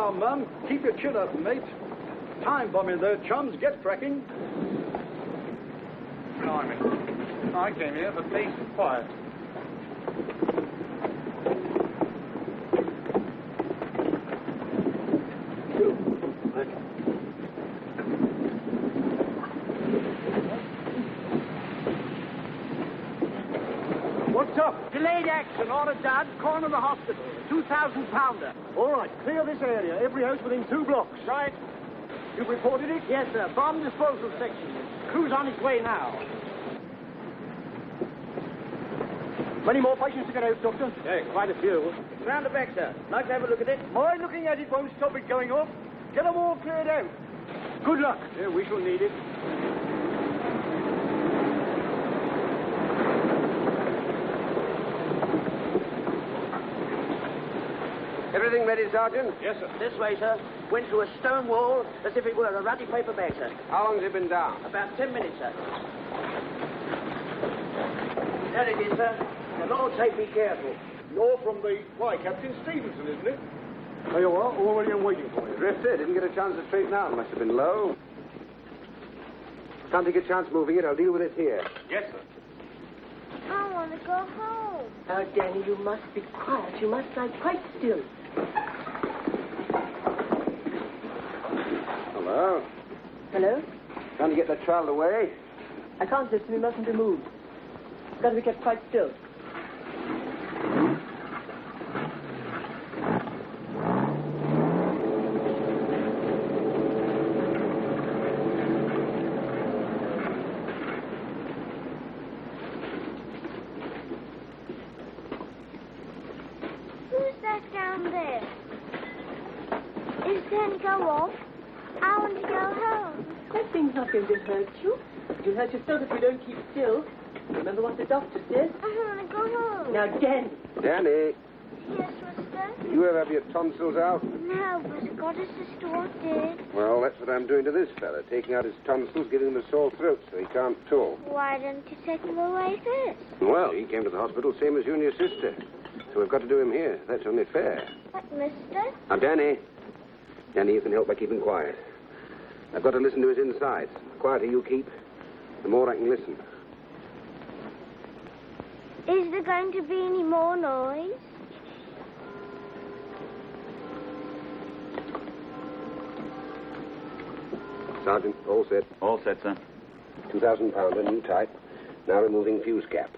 now, Mum. Keep your chin up, mate. Time bombing there, chums. Get cracking. Blimey. I came here for peace and quiet. What's up? Delayed action, order Dad, corner of the hospital. 2,000-pounder. All right, clear this area. Every house within 2 blocks. Right. You've reported it? Yes, sir. Bomb disposal section. Crew's on its way now. Many more patients to get out, Doctor? Yeah, quite a few. It's round the back, sir. Like to have a look at it? My looking at it won't stop it going off. Get them all cleared out. Good luck. Yeah, we shall need it. Everything ready, Sergeant? Yes, sir. This way, sir. Went through a stone wall as if it were a ratty paper bag, sir. How long has it been down? About 10 minutes, sir. There it is, sir. The Lord save me careful. You're from the... Why, Captain Stevenson, isn't it? There you are, already and waiting for you. Drifted. Didn't get a chance to straighten out. Must have been low. Can't take a chance moving it. I'll deal with it here. Yes, sir. I want to go home. Now, Danny, you must be quiet. You must lie quite still. Hello? Hello? Trying to get that child away? I can't listen. We mustn't be moved. Got to be kept quite still. Who's that down there? Is Dan go off? I want to go home. That thing's not going to hurt you. You'll hurt yourself if you don't keep still. Remember what the doctor said? I want to go home. Now, Danny. Danny, Yes, mister? you ever have your tonsils out? No, but Goddess Store did. Well, that's what I'm doing to this fella. Taking out his tonsils, giving him a sore throat so he can't talk. Why didn't you take him away first? Well, he came to the hospital same as you and your sister. So we've got to do him here. That's only fair. But, mister? Now, Danny. Danny, you can help by keeping quiet. I've got to listen to his insides. The quieter you keep, the more I can listen. Is there going to be any more noise? Sergeant, all set. All set, sir. 2,000-pounder, new type. Now removing fuse cap.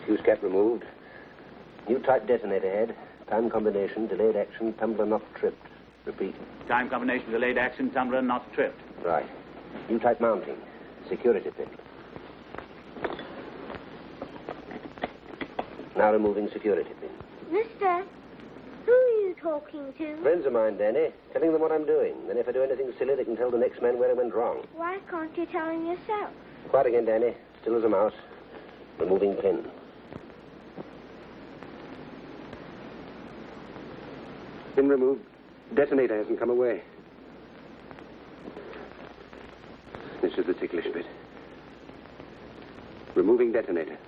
Fuse cap removed. New type detonator head. Time combination, delayed action, tumbler not tripped. Repeat. Time combination, delayed action, tumbler not tripped. Right. New type mounting. Security pin. Now removing security pin. Mister, who are you talking to? Friends of mine, Danny. Telling them what I'm doing. Then if I do anything silly, they can tell the next man where I went wrong. Why can't you tell him yourself? Quiet again, Danny. Still as a mouse. Removing pin. Pin removed. Detonator hasn't come away. This is the ticklish bit. Removing detonator.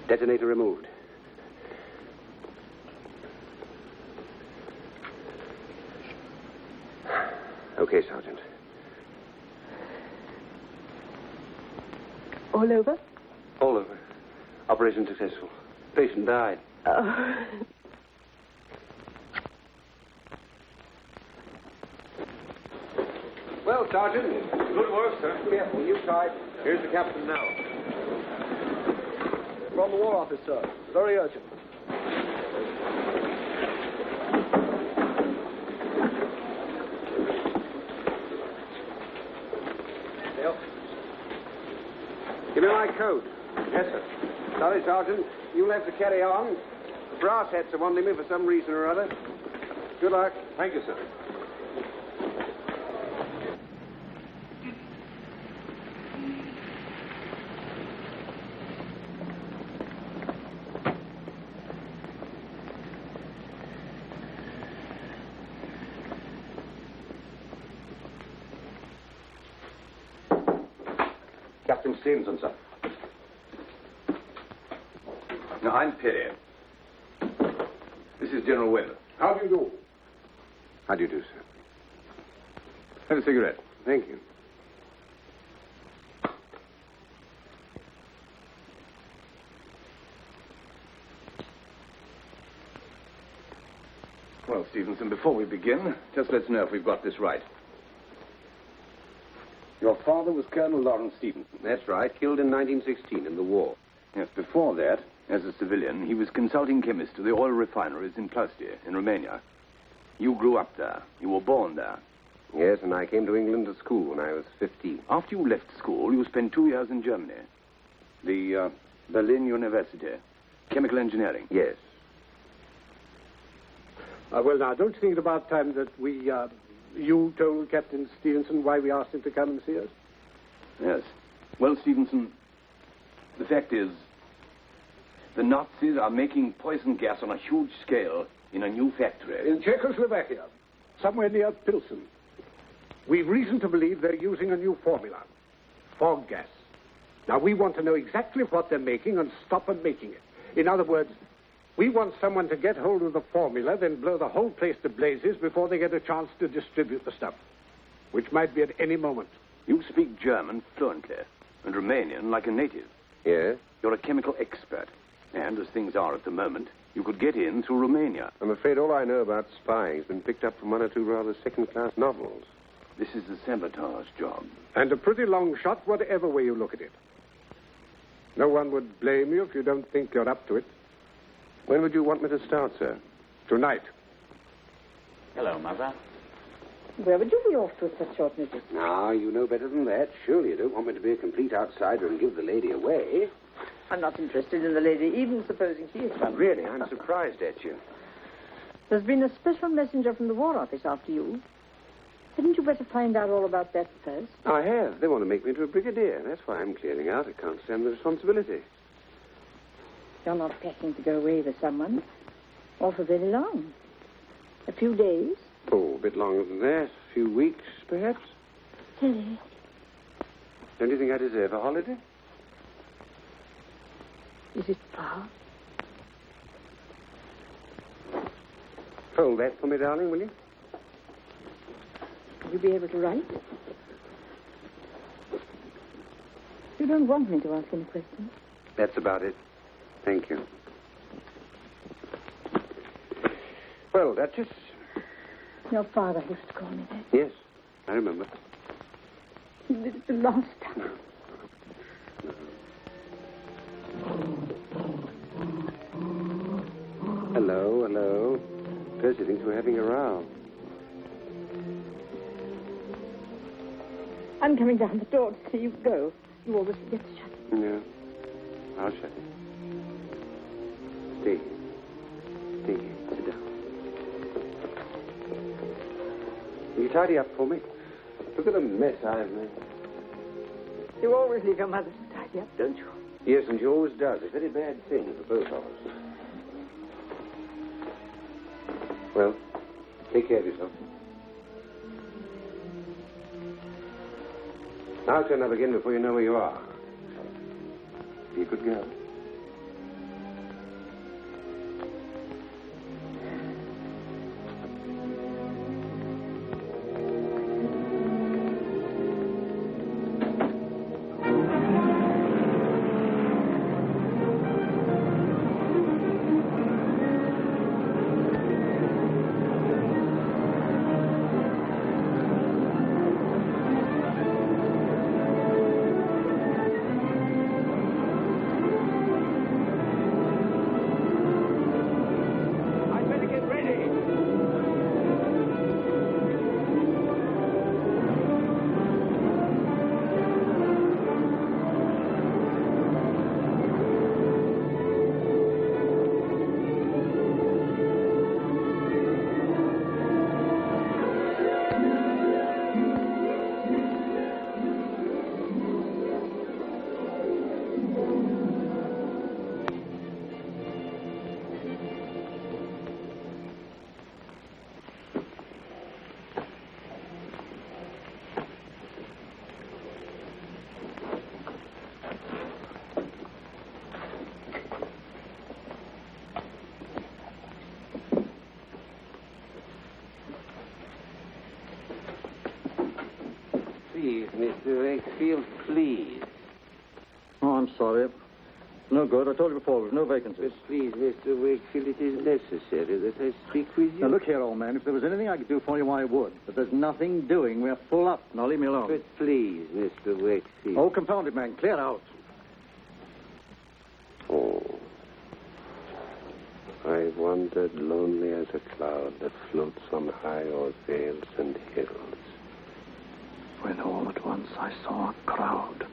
Detonator removed. Okay, Sergeant. All over? All over. Operation successful. Patient died. Oh. Well, Sergeant. Good work, sir. Careful, you type. Here's the captain now. From the War Office, sir. Very urgent. Give me my coat. Yes, sir. Sorry, Sergeant. You'll have to carry on. The brass hats are wanting me for some reason or other. Good luck. Thank you, sir. Captain Stevenson, sir. No, I'm Perry. This is General Weymouth. How do you do? How do you do, sir? Have a cigarette. Thank you. Well, Stevenson, before we begin, just let's know if we've got this right. Your father was Colonel Lawrence Stevenson. That's right. Killed in 1916 in the war. Yes, before that, as a civilian, he was consulting chemist to the oil refineries in Ploustia, in Romania. You grew up there. You were born there. Yes, and I came to England to school when I was 15. After you left school, you spent 2 years in Germany. The Berlin University. Chemical engineering. Yes. Well, now, don't you think it about time that you told Captain Stevenson why we asked him to come and see us? Yes. Well, Stevenson, the fact is, the Nazis are making poison gas on a huge scale in a new factory. In Czechoslovakia, somewhere near Pilsen. We've reason to believe they're using a new formula, fog gas. Now, we want to know exactly what they're making and stop them making it. In other words, we want someone to get hold of the formula, then blow the whole place to blazes before they get a chance to distribute the stuff, which might be at any moment. You speak German fluently, and Romanian like a native. Yes? You're a chemical expert, and as things are at the moment, you could get in through Romania. I'm afraid all I know about spying has been picked up from one or two rather second-class novels. This is a sabotage job. And a pretty long shot, whatever way you look at it. No one would blame you if you don't think you're up to it. When would you want me to start, sir? Tonight. Hello, Mother. Where would you be off to at such short notice? Now, you know better than that. Surely you don't want me to be a complete outsider and give the lady away. I'm not interested in the lady, even supposing she is one. Really, I'm surprised at you. There's been a special messenger from the War Office after you. Hadn't you better find out all about that first? I have. They want to make me into a brigadier. That's why I'm clearing out. I can't stand the responsibility. You're not packing to go away with someone. Or for very long. A few days. Oh, a bit longer than that. A few weeks, perhaps. Silly. Don't you think I deserve a holiday? Is it far? Fold that for me, darling, will you? Will you be able to write? You don't want me to ask any questions? That's about it. Thank you. Well, Duchess. Your father used to call me that. Yes, I remember. He did it the last time. Hello, hello. Percy thinks we're having a row. I'm coming down the door to see you go. You always forget to shut it. No. I'll shut it. Stay here. Stay here. Sit down. Will you tidy up for me? Look at the mess I've made. You always leave your mother to tidy up, don't you? Yes, and she always does. A very bad thing for both of us. Well, take care of yourself. I'll turn up again before you know where you are. Be a good girl. Please, Mr. Wakefield, please. Oh, I'm sorry. No good. I told you before, there's no vacancies. But please, Mr. Wakefield, it is necessary that I speak with you. Now, look here, old man. If there was anything I could do for you, I would. But there's nothing doing. We're full up. Now, leave me alone. But please, Mr. Wakefield. Oh, confound it, man. Clear out. Oh. I wandered lonely as a cloud that floats on high o'er vales and hills. When all at once I saw a crowd.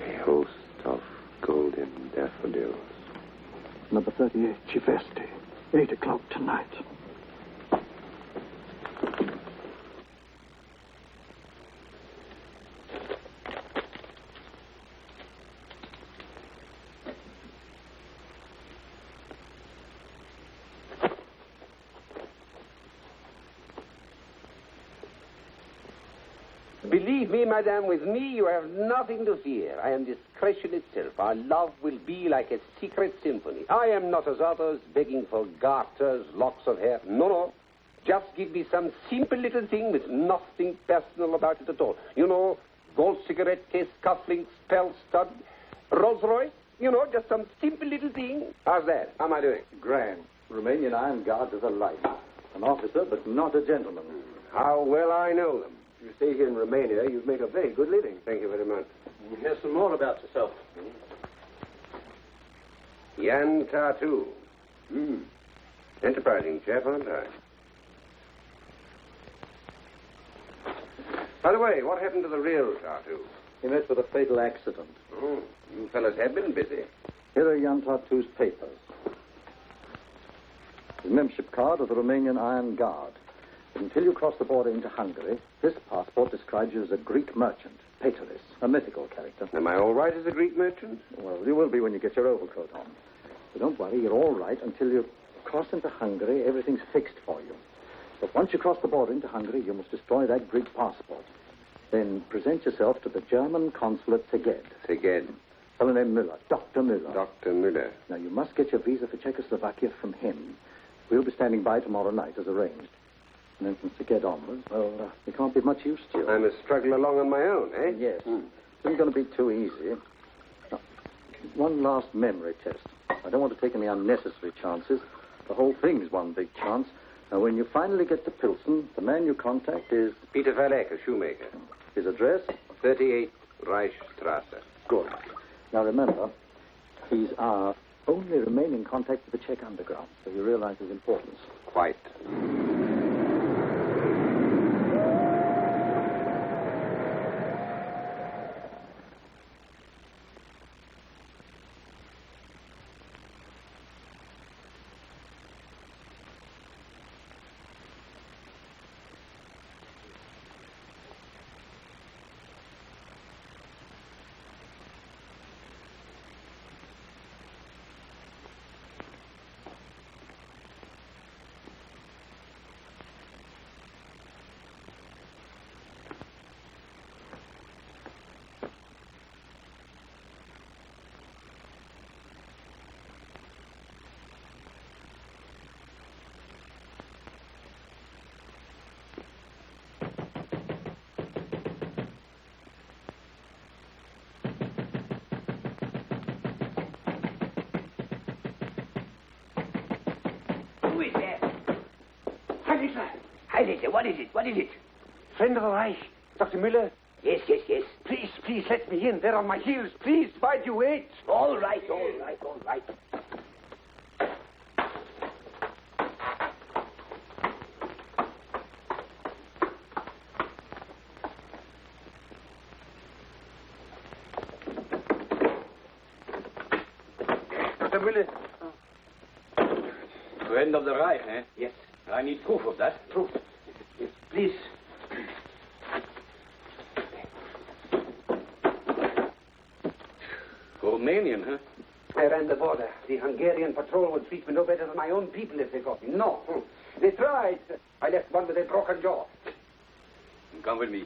A host of golden daffodils. Number 38, Chivesti. 8 o'clock tonight. Believe me, madame, with me you have nothing to fear. I am discretion itself. Our love will be like a secret symphony. I am not as others, begging for garters, locks of hair. No, no. Just give me some simple little thing with nothing personal about it at all. You know, gold cigarette case, cufflinks, pearl stud, Rolls Royce. You know, just some simple little thing. How's that? How am I doing? Grand. Romanian Iron Guard to the life. An officer, but not a gentleman. How well I know them. If you stay here in Romania, you'd make a very good living. Thank you very much. Here's some more about yourself. Jan Tartu. Enterprising chap, aren't I? By the way, what happened to the real Tartu? He met with a fatal accident. Oh, you fellas have been busy. Here are Jan Tartu's papers. His membership card of the Romanian Iron Guard. But until you cross the border into Hungary, this passport describes you as a Greek merchant, Pateris, a mythical character. Am I all right as a Greek merchant? Well, you will be when you get your overcoat on. But don't worry, you're all right until you cross into Hungary. Everything's fixed for you. But once you cross the border into Hungary, you must destroy that Greek passport. Then present yourself to the German consulate Szeged. Szeged. Fellow named Müller, Dr. Müller. Dr. Müller. Now, you must get your visa for Czechoslovakia from him. We'll be standing by tomorrow night, as arranged. And then from Szeged onwards, well, we can't be much use to you. I must struggle along on my own, eh? Yes. It isn't going to be too easy. Now, one last memory test. I don't want to take any unnecessary chances. The whole thing's one big chance. Now, when you finally get to Pilsen, the man you contact is... Peter Verleck, a shoemaker. His address? 38 Reichstrasse. Good. Now, remember, he's our only remaining contact with the Czech underground, so you realize his importance. Quite. Who is there? Heiliger, what is it? What is it? Friend of the Reich, Dr. Müller. Yes. Please let me in. They're on my heels. Please, why do you wait? All right. Dr. Müller. Friend of the Reich, eh? Yes. I need proof of that. Proof. Yes, please. Romanian, huh? I ran the border. The Hungarian patrol would treat me no better than my own people if they got me. No. They tried. I left one with a broken jaw. Come with me.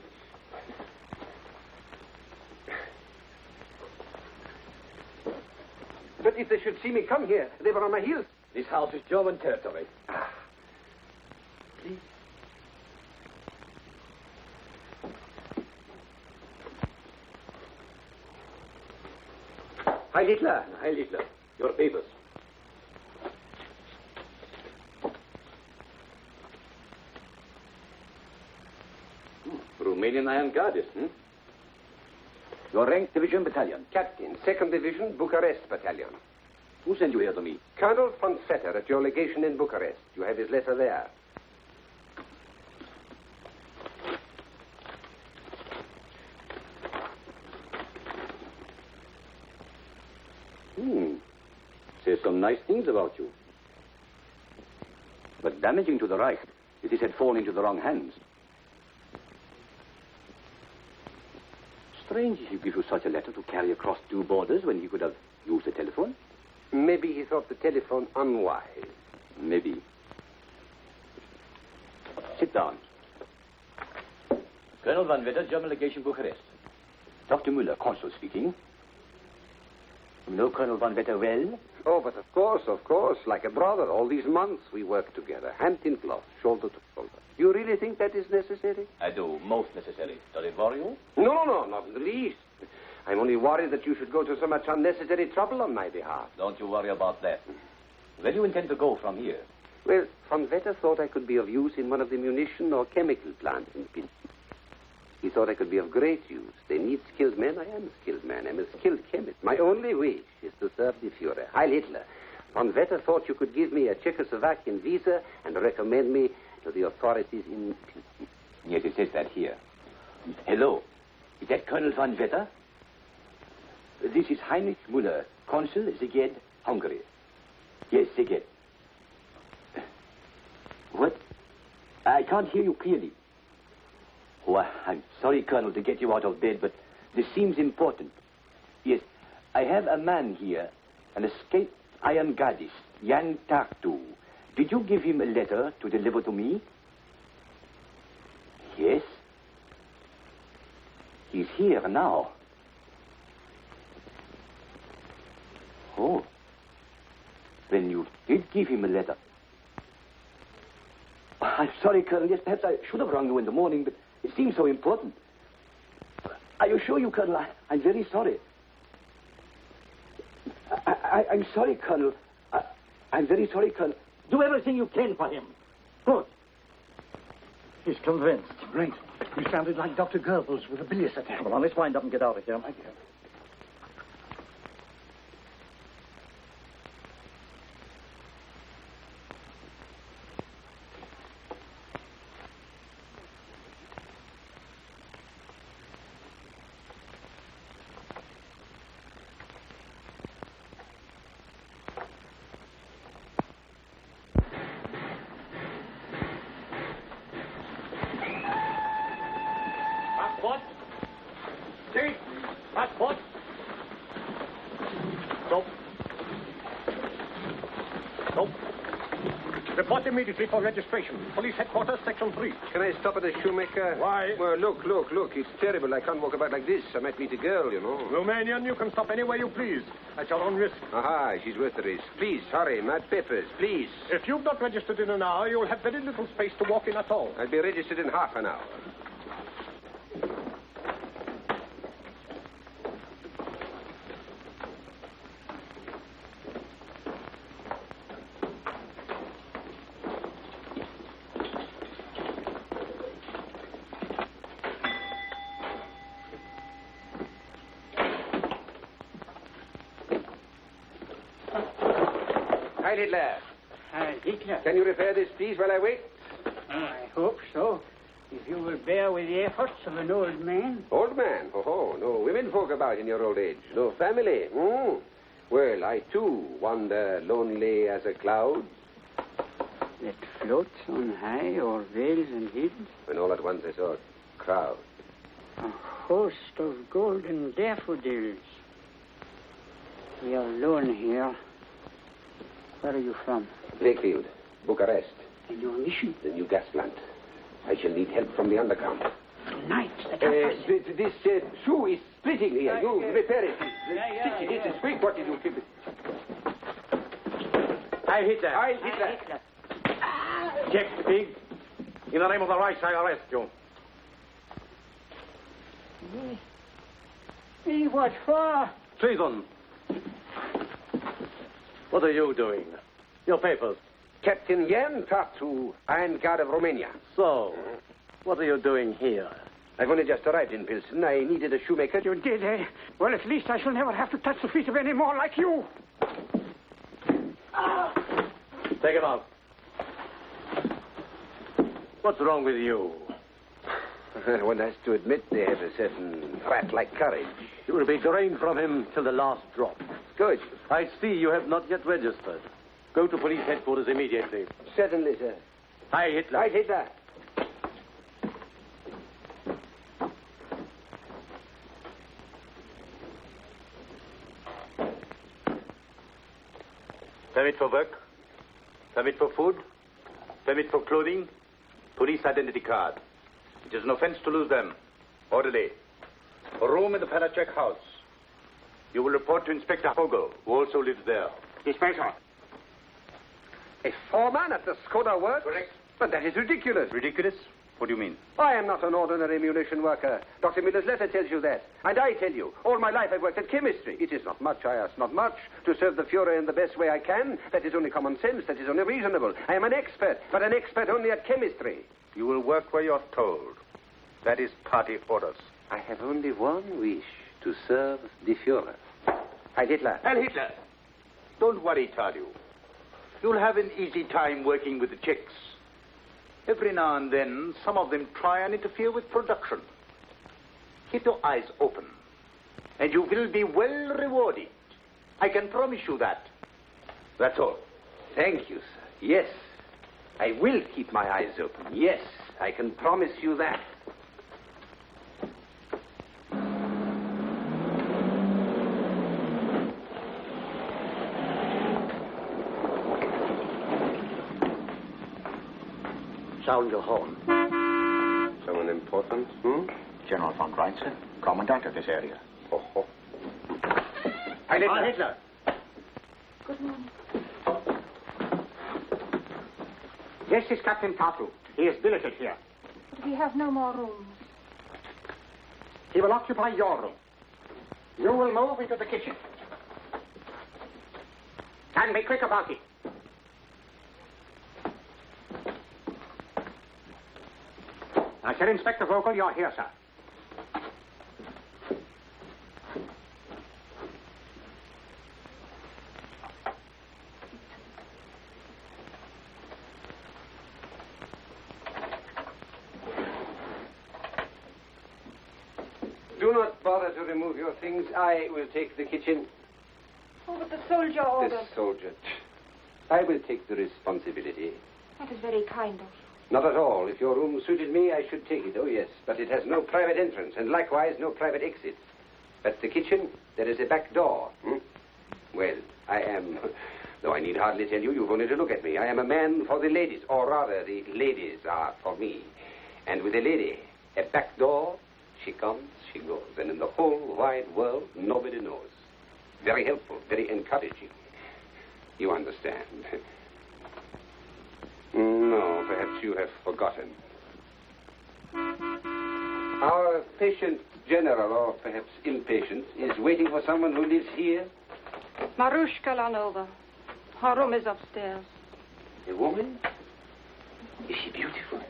But if they should see me come here, they were on my heels. This house is German territory. Heil Hitler. Heil Hitler. Your papers. Romanian Iron Guardians, Your rank, division, battalion. Captain, 2nd Division, Bucharest Battalion. Who sent you here to me? Colonel von Vetter at your legation in Bucharest. You have his letter there. Says some nice things about you. But damaging to the Reich if this had fallen into the wrong hands. Strange he gives you such a letter to carry across 2 borders when he could have used the telephone. Maybe he thought the telephone unwise. Maybe. Sit down. Colonel Van Vetter, German Legation, Bucharest. Dr. Müller, Consul speaking. You know Colonel Van Vetter well? Oh, but of course, like a brother. All these months we worked together, hand in glove, shoulder to shoulder. You really think that is necessary? I do. Most necessary. Does it worry you? No, not in the least. I'm only worried that you should go to so much unnecessary trouble on my behalf. Don't you worry about that. Where do you intend to go from here? Well, Von Vetter thought I could be of use in one of the munition or chemical plants in Pinsk. He thought I could be of great use. They need skilled men. I am a skilled man. I'm a skilled chemist. My only wish is to serve the Führer. Heil Hitler. Von Vetter thought you could give me a Czechoslovakian visa and recommend me to the authorities in Pinsk. Yes, it says that here. Hello. Is that Colonel Van Vetter? This is Heinrich Müller, Consul, Szeged, Hungary. Yes, Szeged. What? I can't hear you clearly. Oh, I'm sorry, Colonel, to get you out of bed, but this seems important. Yes, I have a man here, an escaped iron goddess, Jan Tartu. Did you give him a letter to deliver to me? Yes. He's here now. Oh. Then you did give him a letter. I'm sorry, Colonel. Yes, perhaps I should have rung you in the morning, but it seems so important. I assure you, Colonel, I'm very sorry. I'm sorry, Colonel. I'm very sorry, Colonel. Do everything you can for him. Good. He's convinced. Great. You sounded like Dr. Goebbels with a bilious attack. Come on, let's wind up and get out of here. Passport? See? Passport? Nope. Nope. Report immediately for registration. Police headquarters, section 3. Can I stop at a shoemaker? Why? Well, look. It's terrible. I can't walk about like this. I might meet a girl, you know. Romanian, you can stop anywhere you please. At your own risk. Aha, she's worth the risk. Please, hurry. My papers, please. If you've not registered in an hour, you'll have very little space to walk in at all. I'll be registered in half an hour. Heil Hitler. Heil Hitler. Can you repair this, please, while I wait? I hope so. If you will bear with the efforts of an old man. Old man? Oh, no women folk about in your old age. No family. Well, I, too, wander lonely as a cloud. That floats on high o'er vales and hills. When all at once I saw a crowd. A host of golden daffodils. We are alone here. Where are you from? Blakefield, Bucharest. And your mission? The new gas plant. I shall need help from the underground. Tonight, This shoe is splitting here. You repair it. Yeah. It is quick. What did you keep it? Heil Hitler. Heil Hitler. Jack, pig. In the name of the Reich, I arrest you. What for? Treason. What are you doing? Your papers. Captain Jan Tartu, Iron Guard of Romania. So, what are you doing here? I've only just arrived in Pilsen. I needed a shoemaker. You did, eh? Well, at least I shall never have to touch the feet of any more like you. Take him out. What's wrong with you? One has to admit they have a certain rat-like courage. You will be drained from him till the last drop. Good. I see you have not yet registered. Go to police headquarters immediately. Certainly, sir. Hi, Hitler. Hi, Hitler. Permit for work, permit for food, permit for clothing, police identity card. It is an offense to lose them. Orderly. A room in the Panacek house. You will report to Inspector Fogel, who also lives there. Inspector. A foreman at the Skoda works? Correct. But that is ridiculous. Ridiculous? What do you mean? I am not an ordinary munition worker. Dr. Miller's letter tells you that. And I tell you, all my life I've worked at chemistry. It is not much, I ask not much. To serve the Fuhrer in the best way I can, that is only common sense, that is only reasonable. I am an expert, but an expert only at chemistry. You will work where you're told. That is party orders. I have only one wish, to serve the Fuhrer. Heil Hitler. Heil Hitler! Don't worry, Tartu. You'll have an easy time working with the Czechs. Every now and then, some of them try and interfere with production. Keep your eyes open, and you will be well rewarded. I can promise you that. That's all. Thank you, sir. Yes, I will keep my eyes open. Yes, I can promise you that. Sound your horn. Someone important, General von Reitze, commandant of this area. Oh. Heil Hitler. Good morning. This is Captain Tartu. He is billeted here. But we have no more rooms. He will occupy your room. You will move into the kitchen. And be quick about it. I said, Inspector Vogel, you're here, sir. Do not bother to remove your things. I will take the kitchen. Oh, but the soldier ordered. The soldier. I will take the responsibility. That is very kind of you. Not at all. If your room suited me, I should take it. Oh, yes. But it has no private entrance, and likewise no private exit. At the kitchen, there is a back door. Well, I am, though I need hardly tell you, you've only to look at me. I am a man for the ladies, or rather, the ladies are for me. And with a lady, a back door, she comes, she goes. And in the whole wide world, nobody knows. Very helpful, very encouraging. You understand. No, perhaps you have forgotten. Our patient general, or perhaps impatient, is waiting for someone who lives here. Marushka Lanova. Her room is upstairs. A woman? Is she beautiful?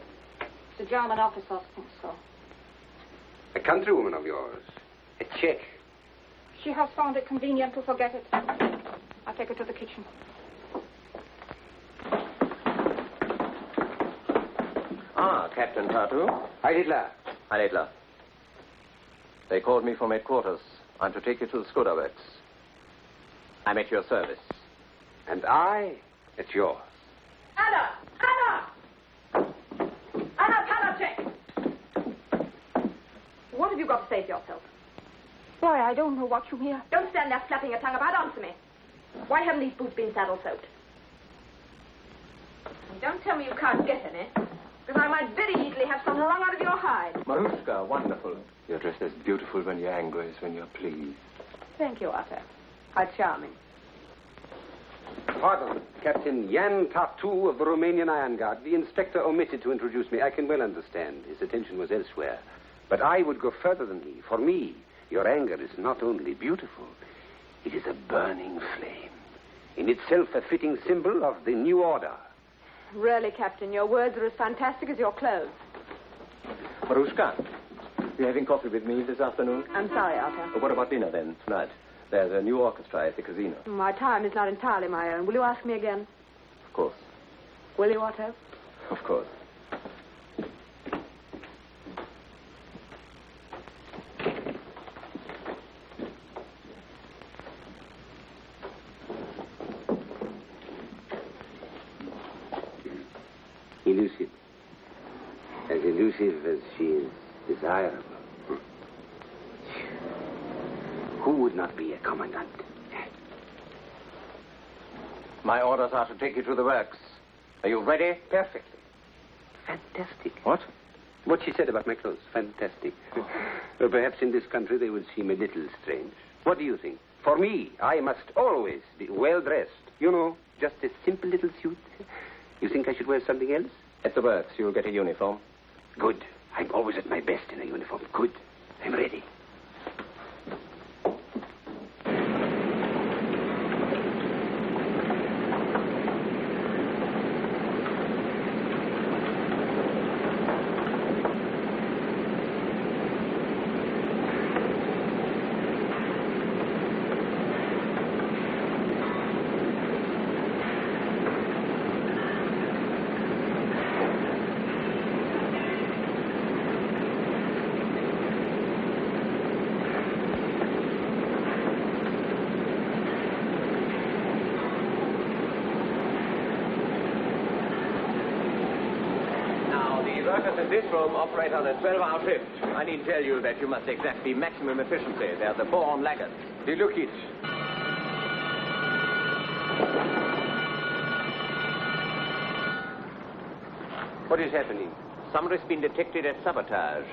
The German officers think so. A countrywoman of yours? A Czech? She has found it convenient to forget it. I'll take her to the kitchen. Captain Tartu. Heil Hitler. Heil Hitler. They called me from headquarters. I'm to take you to the Skoda works. I'm at your service. And I at yours. Anna! Panacek! What have you got to say for yourself? Why, I don't know what you mean. Don't stand there flapping your tongue about. Answer me. Why haven't these boots been saddle-soaked? And don't tell me you can't get any, because I might very easily have some wrung out of your hide. Marushka, wonderful. You're dressed as beautiful when you're angry as when you're pleased. Thank you, Arthur. How charming. Pardon, Captain Jan Tartu of the Romanian Iron Guard. The inspector omitted to introduce me. I can well understand. His attention was elsewhere. But I would go further than he. For me, your anger is not only beautiful, it is a burning flame. in itself a fitting symbol of the new order. Really, Captain, your words are as fantastic as your clothes. Marushka, you having coffee with me this afternoon? I'm sorry, Arthur. What about dinner then, tonight? There's a new orchestra at the casino. My time is not entirely my own. Will you ask me again? Of course. Will you, Otto? Of course. Elusive. As elusive as she is desirable. Who would not be a commandant? My orders are to take you to the works. Are you ready? Perfectly. Fantastic. What? What she said about my clothes. Fantastic. Well, perhaps in this country they would seem a little strange. What do you think? For me, I must always be well-dressed. You know, just a simple little suit. You think I should wear something else? At the works, you'll get a uniform. Good. I'm always at my best in a uniform. Good. I'm ready. Workers in this room operate on a 12-hour shift. I need to tell you that you must exact the maximum efficiency. They're the born laggards. Look it. What is happening? Somebody's been detected at sabotage.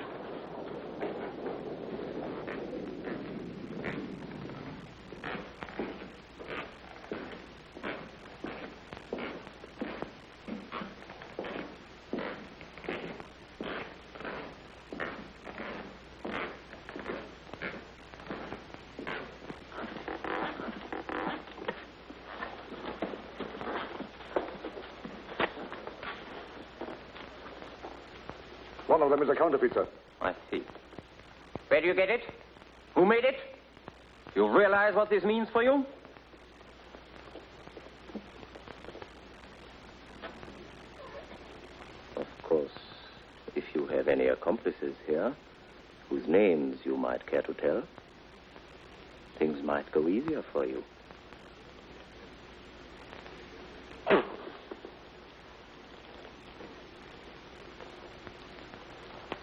One of them is a counterfeit, sir. I see. Where do you get it? Who made it? You realize what this means for you? Of course, if you have any accomplices here, whose names you might care to tell, things might go easier for you.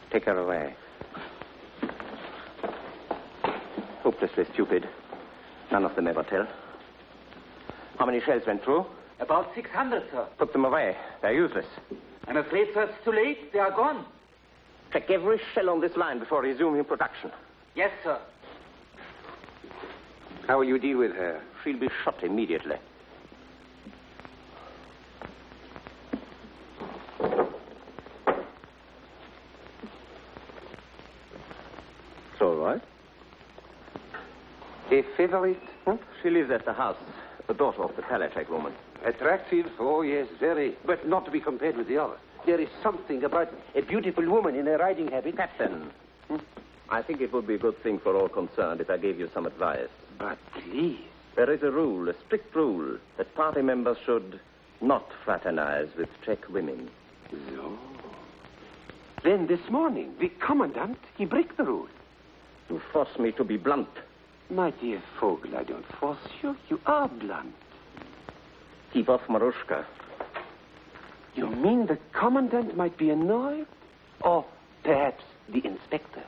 Take her away. Hopelessly stupid. None of them ever tell. How many shells went through? About 600, sir. Put them away. They're useless. I'm afraid, sir, it's too late. They are gone. Check every shell on this line before resuming production. Yes, sir. How will you deal with her? She'll be shot immediately. It's all right. A favorite? Huh? She lives at the house, the daughter of the Palatech woman. Attractive? Oh, yes, very. But not to be compared with the other. There is something about a beautiful woman in a riding habit. Captain, I think it would be a good thing for all concerned if I gave you some advice. But please. There is a rule, a strict rule, that party members should not fraternize with Czech women. No. Then this morning, the commandant, he break the rule. You force me to be blunt. My dear Vogel, I don't force you. You are blunt. Keep off Marushka. You mean the commandant might be annoyed? Or perhaps the inspector?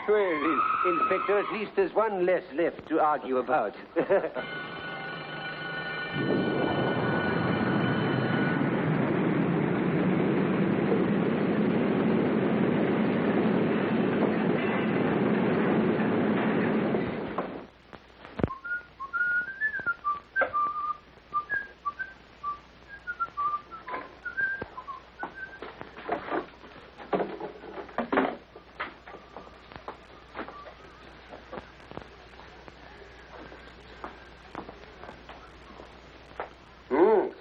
Well, Inspector, at least there's one less left to argue about.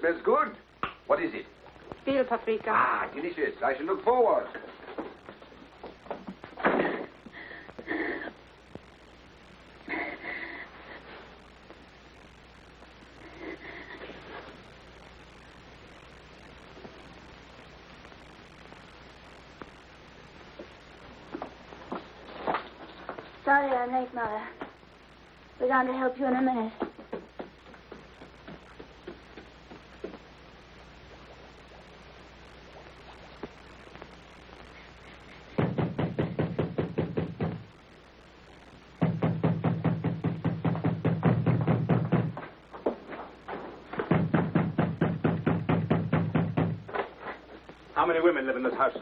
smells good. What is it? Veal paprika. Ah, delicious. I shall look forward. Sorry I'm late, Mother. We're going to help you in a minute. How many women live in this house?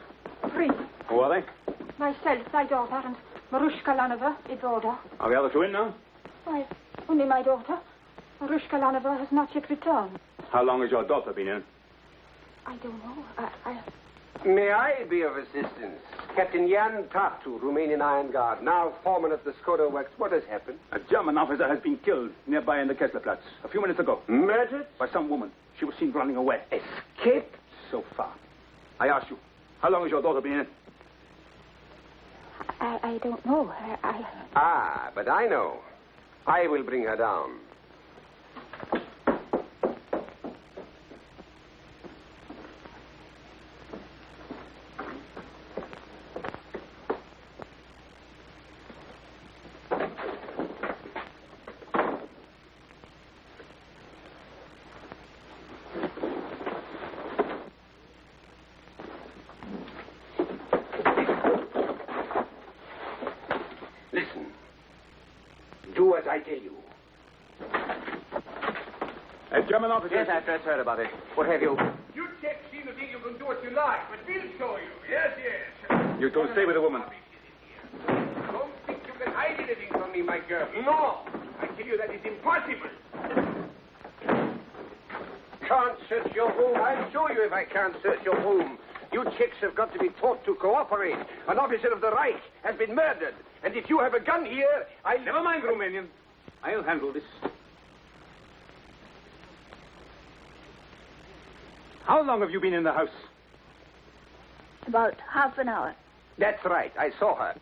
3. Who are they? Myself, my daughter, and Marushka Lanova, a daughter. Are the other two in now? Why, only my daughter. Marushka Lanova has not yet returned. How long has your daughter been in? I don't know. May I be of assistance? Captain Jan Tartu, Romanian Iron Guard, now foreman of the Skoda Works. What has happened? A German officer has been killed nearby in the Kesslerplatz a few minutes ago. Murdered? By some woman. She was seen running away. Escaped? So far. I ask you, how long has your daughter been in? I don't know. Ah, but I know. I will bring her down. Do as I tell you. A German officer? Yes, I've just heard about it. What have you? You Czechs seem to think you can do what you like, but we'll show you. Yes, yes. You two stay with the woman. Don't think you can hide anything from me, my girl. No. I tell you that is impossible. Can't search your room. I'll show you if I can't search your room. You Czechs have got to be taught to cooperate. An officer of the Reich has been murdered. And if you have a gun here, I'll... Never mind, Romanian. I'll handle this. How long have you been in the house? About half an hour. That's right. I saw her.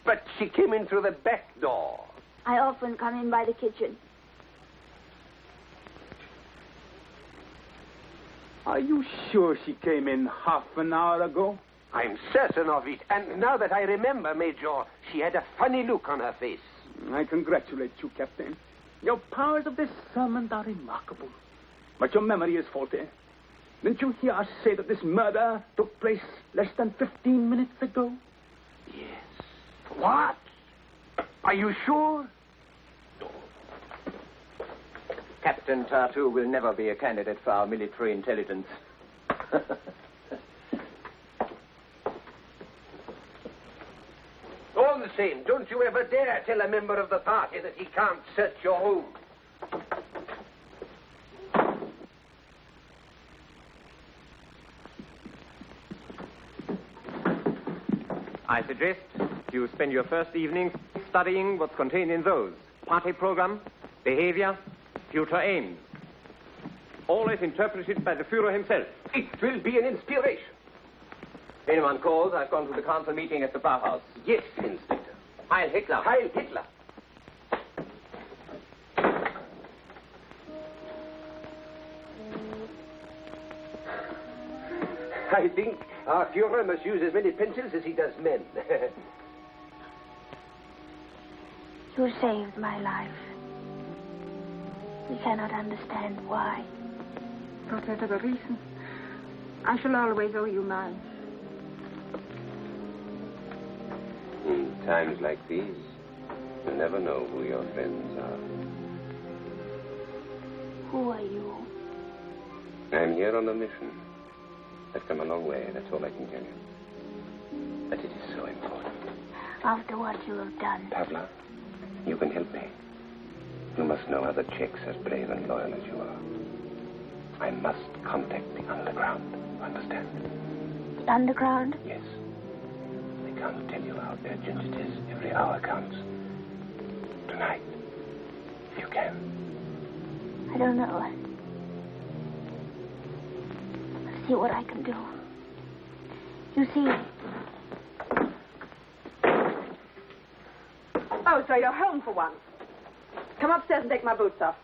But she came in through the back door. I often come in by the kitchen. Are you sure she came in half an hour ago? I'm certain of it. And now that I remember, Major, she had a funny look on her face. I congratulate you, Captain. Your powers of discernment are remarkable. But your memory is faulty. Didn't you hear us say that this murder took place less than 15 minutes ago? Yes. What? Are you sure? Captain Tartu will never be a candidate for our military intelligence. All the same, don't you ever dare tell a member of the party that he can't search your home. I suggest you spend your first evening studying what's contained in those. Party program, behavior, future aims. Always interpreted by the Führer himself. It will be an inspiration. Anyone calls, I've gone to the council meeting at the Bauhaus. Yes, Inspector. Heil Hitler. Heil Hitler. I think our Führer must use as many pencils as he does men. You saved my life. We cannot understand why. Whatever the reason, I shall always owe you mine. In times like these, you never know who your friends are. Who are you? I'm here on a mission. I've come a long way, that's all I can tell you. But it is so important. After what you have done. Pavla, you can help me. You must know other Czechs as brave and loyal as you are. I must contact the underground. You understand? The underground? Yes. I can't tell you how urgent it is. Every hour counts. Tonight, if you can. I don't know. see what I can do. You see, Oh, so you're home for once. Come upstairs and take my boots off.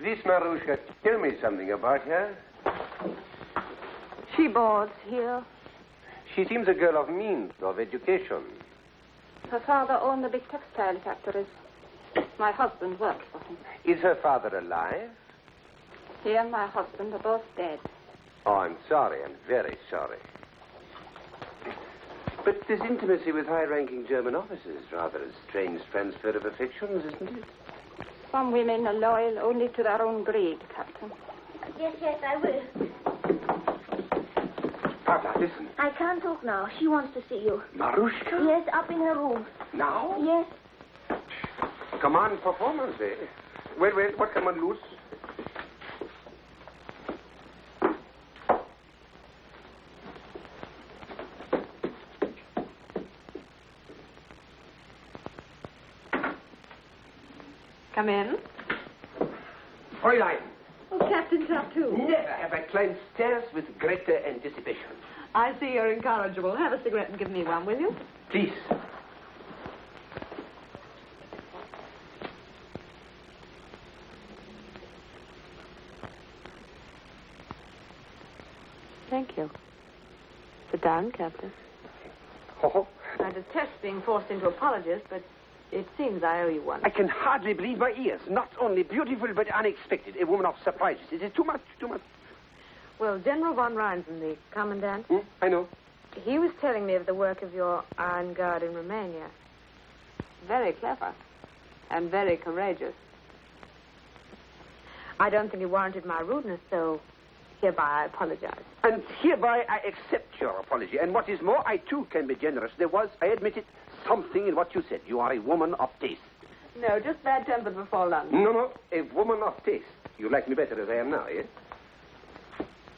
This Marushka, tell me something about her. She boards here. She seems a girl of means, of education. Her father owned the big textile factories. My husband worked for him. Is her father alive? He and my husband are both dead. Oh, I'm sorry. I'm very sorry. But this intimacy with high-ranking German officers, rather a strange transfer of affections, isn't it? Some women are loyal only to their own greed, Captain. yes, I will. Papa, listen. I can't talk now. She wants to see you. Marushka? Yes, up in her room. Now? Yes. Command performance, eh? Well, what can one lose? Come in. Fräulein, Oh, Captain Tartu. never have I climbed stairs with greater anticipation. I see you're incorrigible. Have a cigarette and give me one, will you? Please. Thank you. Sit down, Captain. Oh, I detest being forced into apologies, but it seems I owe you one. I can hardly believe my ears. Not only beautiful, but unexpected. A woman of surprises. It is too much, too much. Well, General von Reinsen, the commandant, I know. he was telling me of the work of your Iron Guard in Romania. Very clever and very courageous. I don't think it warranted my rudeness, so hereby I apologize. And hereby I accept your apology. And what is more, I too can be generous. There was, I admit it, something in what you said. You are a woman of taste. No, just bad-tempered before lunch. No, a woman of taste. You like me better as I am now, yes?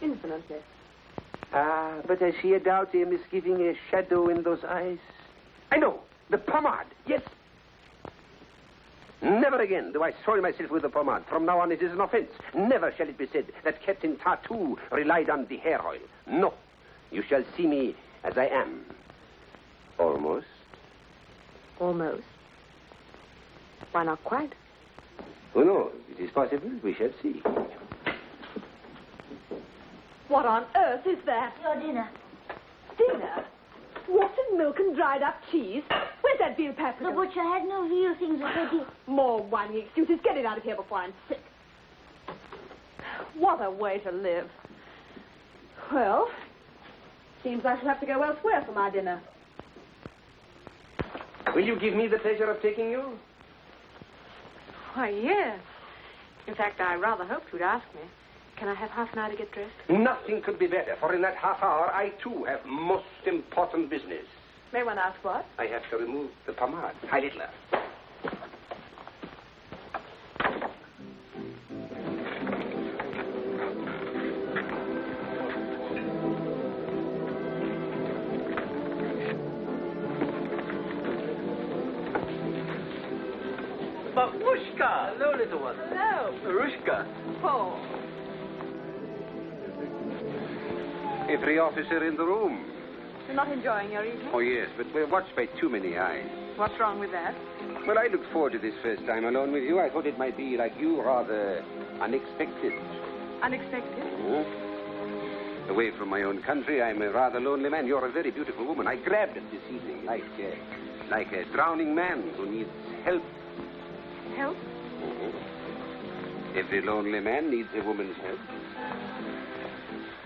Infinitely. Ah, but I see a doubt, a misgiving, a shadow in those eyes. I know, the pomade, yes. Never again do I soil myself with the pomade. From now on, it is an offense. Never shall it be said that Captain Tartu relied on the hair oil. No, you shall see me as I am. Almost. Almost. Why not quite? Who knows? It is possible. We shall see. What on earth is that? Your dinner. Dinner? Watered milk and dried up cheese? Where's that veal paprika? The butcher had no veal things already. More whining excuses. Get it out of here before I'm sick. What a way to live. Well, seems I shall have to go elsewhere for my dinner. Will you give me the pleasure of taking you? Why, yes. In fact, I rather hoped you'd ask me. Can I have half an hour to get dressed? Nothing could be better, for in that half hour, I too have most important business. May one ask what? I have to remove the pomade. Heil Hitler. Babushka! Hello, little one. Hello. Marushka. Paul. Every officer in the room. You're not enjoying your evening? Oh, yes, but we're watched by too many eyes. What's wrong with that? Well, I looked forward to this first time alone with you. I thought it might be, like you, rather unexpected. Unexpected? Away from my own country, I'm a rather lonely man. You're a very beautiful woman. I grabbed it this evening like a drowning man who needs help. Help? Every lonely man needs a woman's help.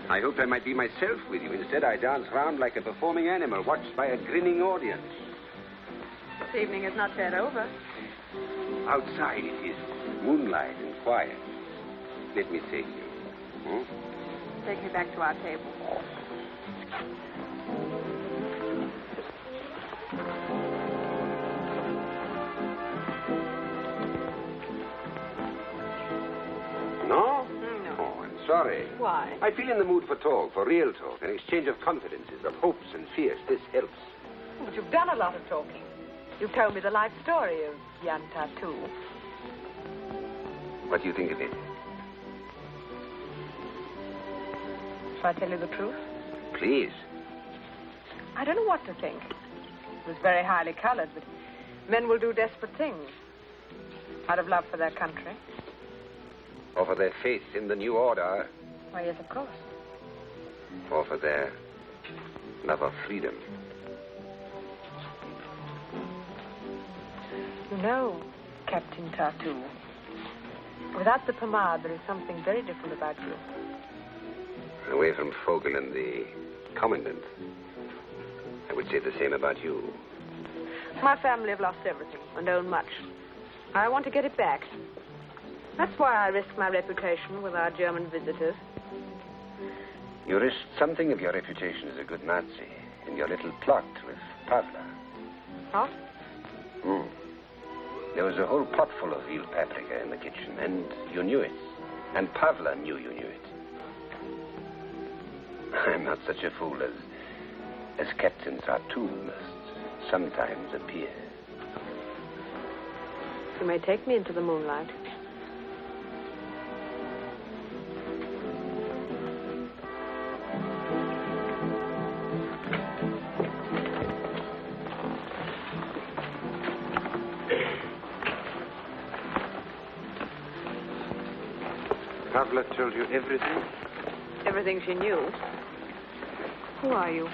I hoped I might be myself with you. Instead, I dance round like a performing animal, watched by a grinning audience. This evening is not yet over. Outside it is moonlight and quiet. Let me take you. Take me back to our table. No? No. Oh, I'm sorry. Why? I feel in the mood for talk, for real talk, an exchange of confidences, of hopes and fears. This helps. But you've done a lot of talking. You've told me the life story of young Tartu. What do you think of it? Shall I tell you the truth? Please. I don't know what to think. It was very highly colored, but men will do desperate things out of love for their country. Or for their faith in the new order. Why, yes, of course. Or for their love of freedom. You know, Captain Tartu, without the pomade, there is something very different about you. Away from Fogel and the commandant, I would say the same about you. My family have lost everything and own much. I want to get it back. That's why I risk my reputation with our German visitors. You risked something of your reputation as a good Nazi in your little plot with Pavla. What? There was a whole pot full of veal paprika in the kitchen, and you knew it. And Pavla knew you knew it. I'm not such a fool as Captain Tartu must sometimes appear. You may take me into the moonlight. Pavla told you everything? Everything she knew. Who are you?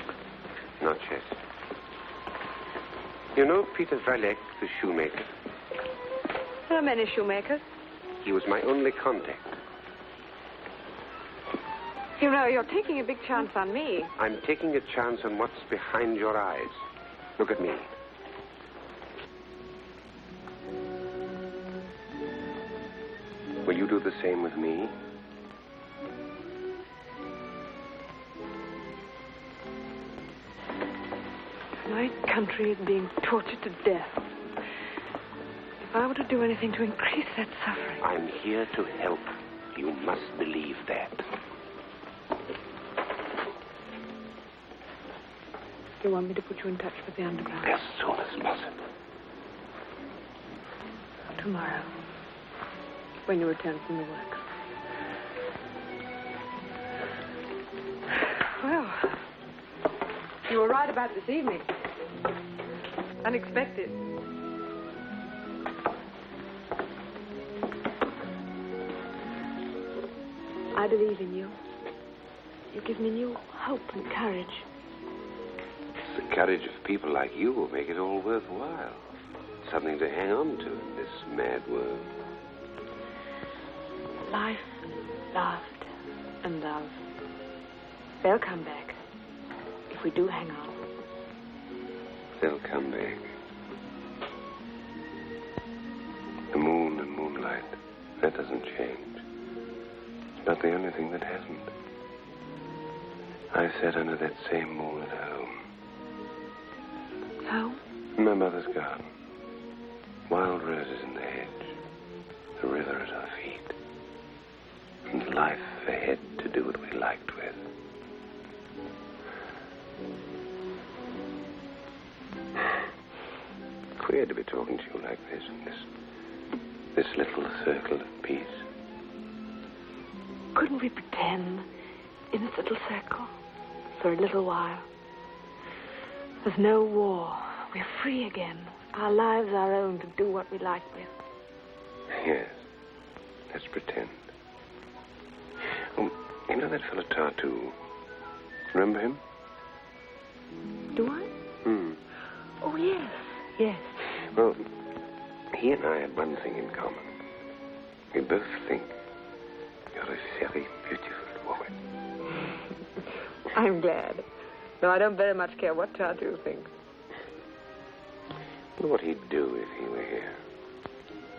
Not yet. You know Peter Valek, the shoemaker? There are many shoemakers. He was my only contact. You know, you're taking a big chance on me. I'm taking a chance on what's behind your eyes. Look at me. Will you do the same with me? My country is being tortured to death. If I were to do anything to increase that suffering... I'm here to help. You must believe that. You want me to put you in touch with the underground? As soon as possible. Tomorrow. When you return from the works. Well, you were right about this evening. Unexpected. I believe in you. You give me new hope and courage. It's the courage of people like you who make it all worthwhile. Something to hang on to in this mad world. Life, laughter, and love. They'll come back. If we do hang on. They'll come back. The moon and moonlight, that doesn't change. It's not the only thing that hasn't. I sat under that same moon at home. Home? In my mother's garden. Wild roses in the hedge. The river at our feet. And life ahead to do what we liked with. Queer to be talking to you like this in this little circle of peace. Couldn't we pretend in this little circle for a little while? There's no war. We're free again. Our lives our own to do what we like with. Yes. Let's pretend. Oh, you know that fellow Tartu? Remember him? Do I? Oh, yes. Yes. Well, he and I had one thing in common. We both think you're a very beautiful woman. I'm glad. Though I don't very much care what Tartu thinks. I wonder what he'd do if he were here.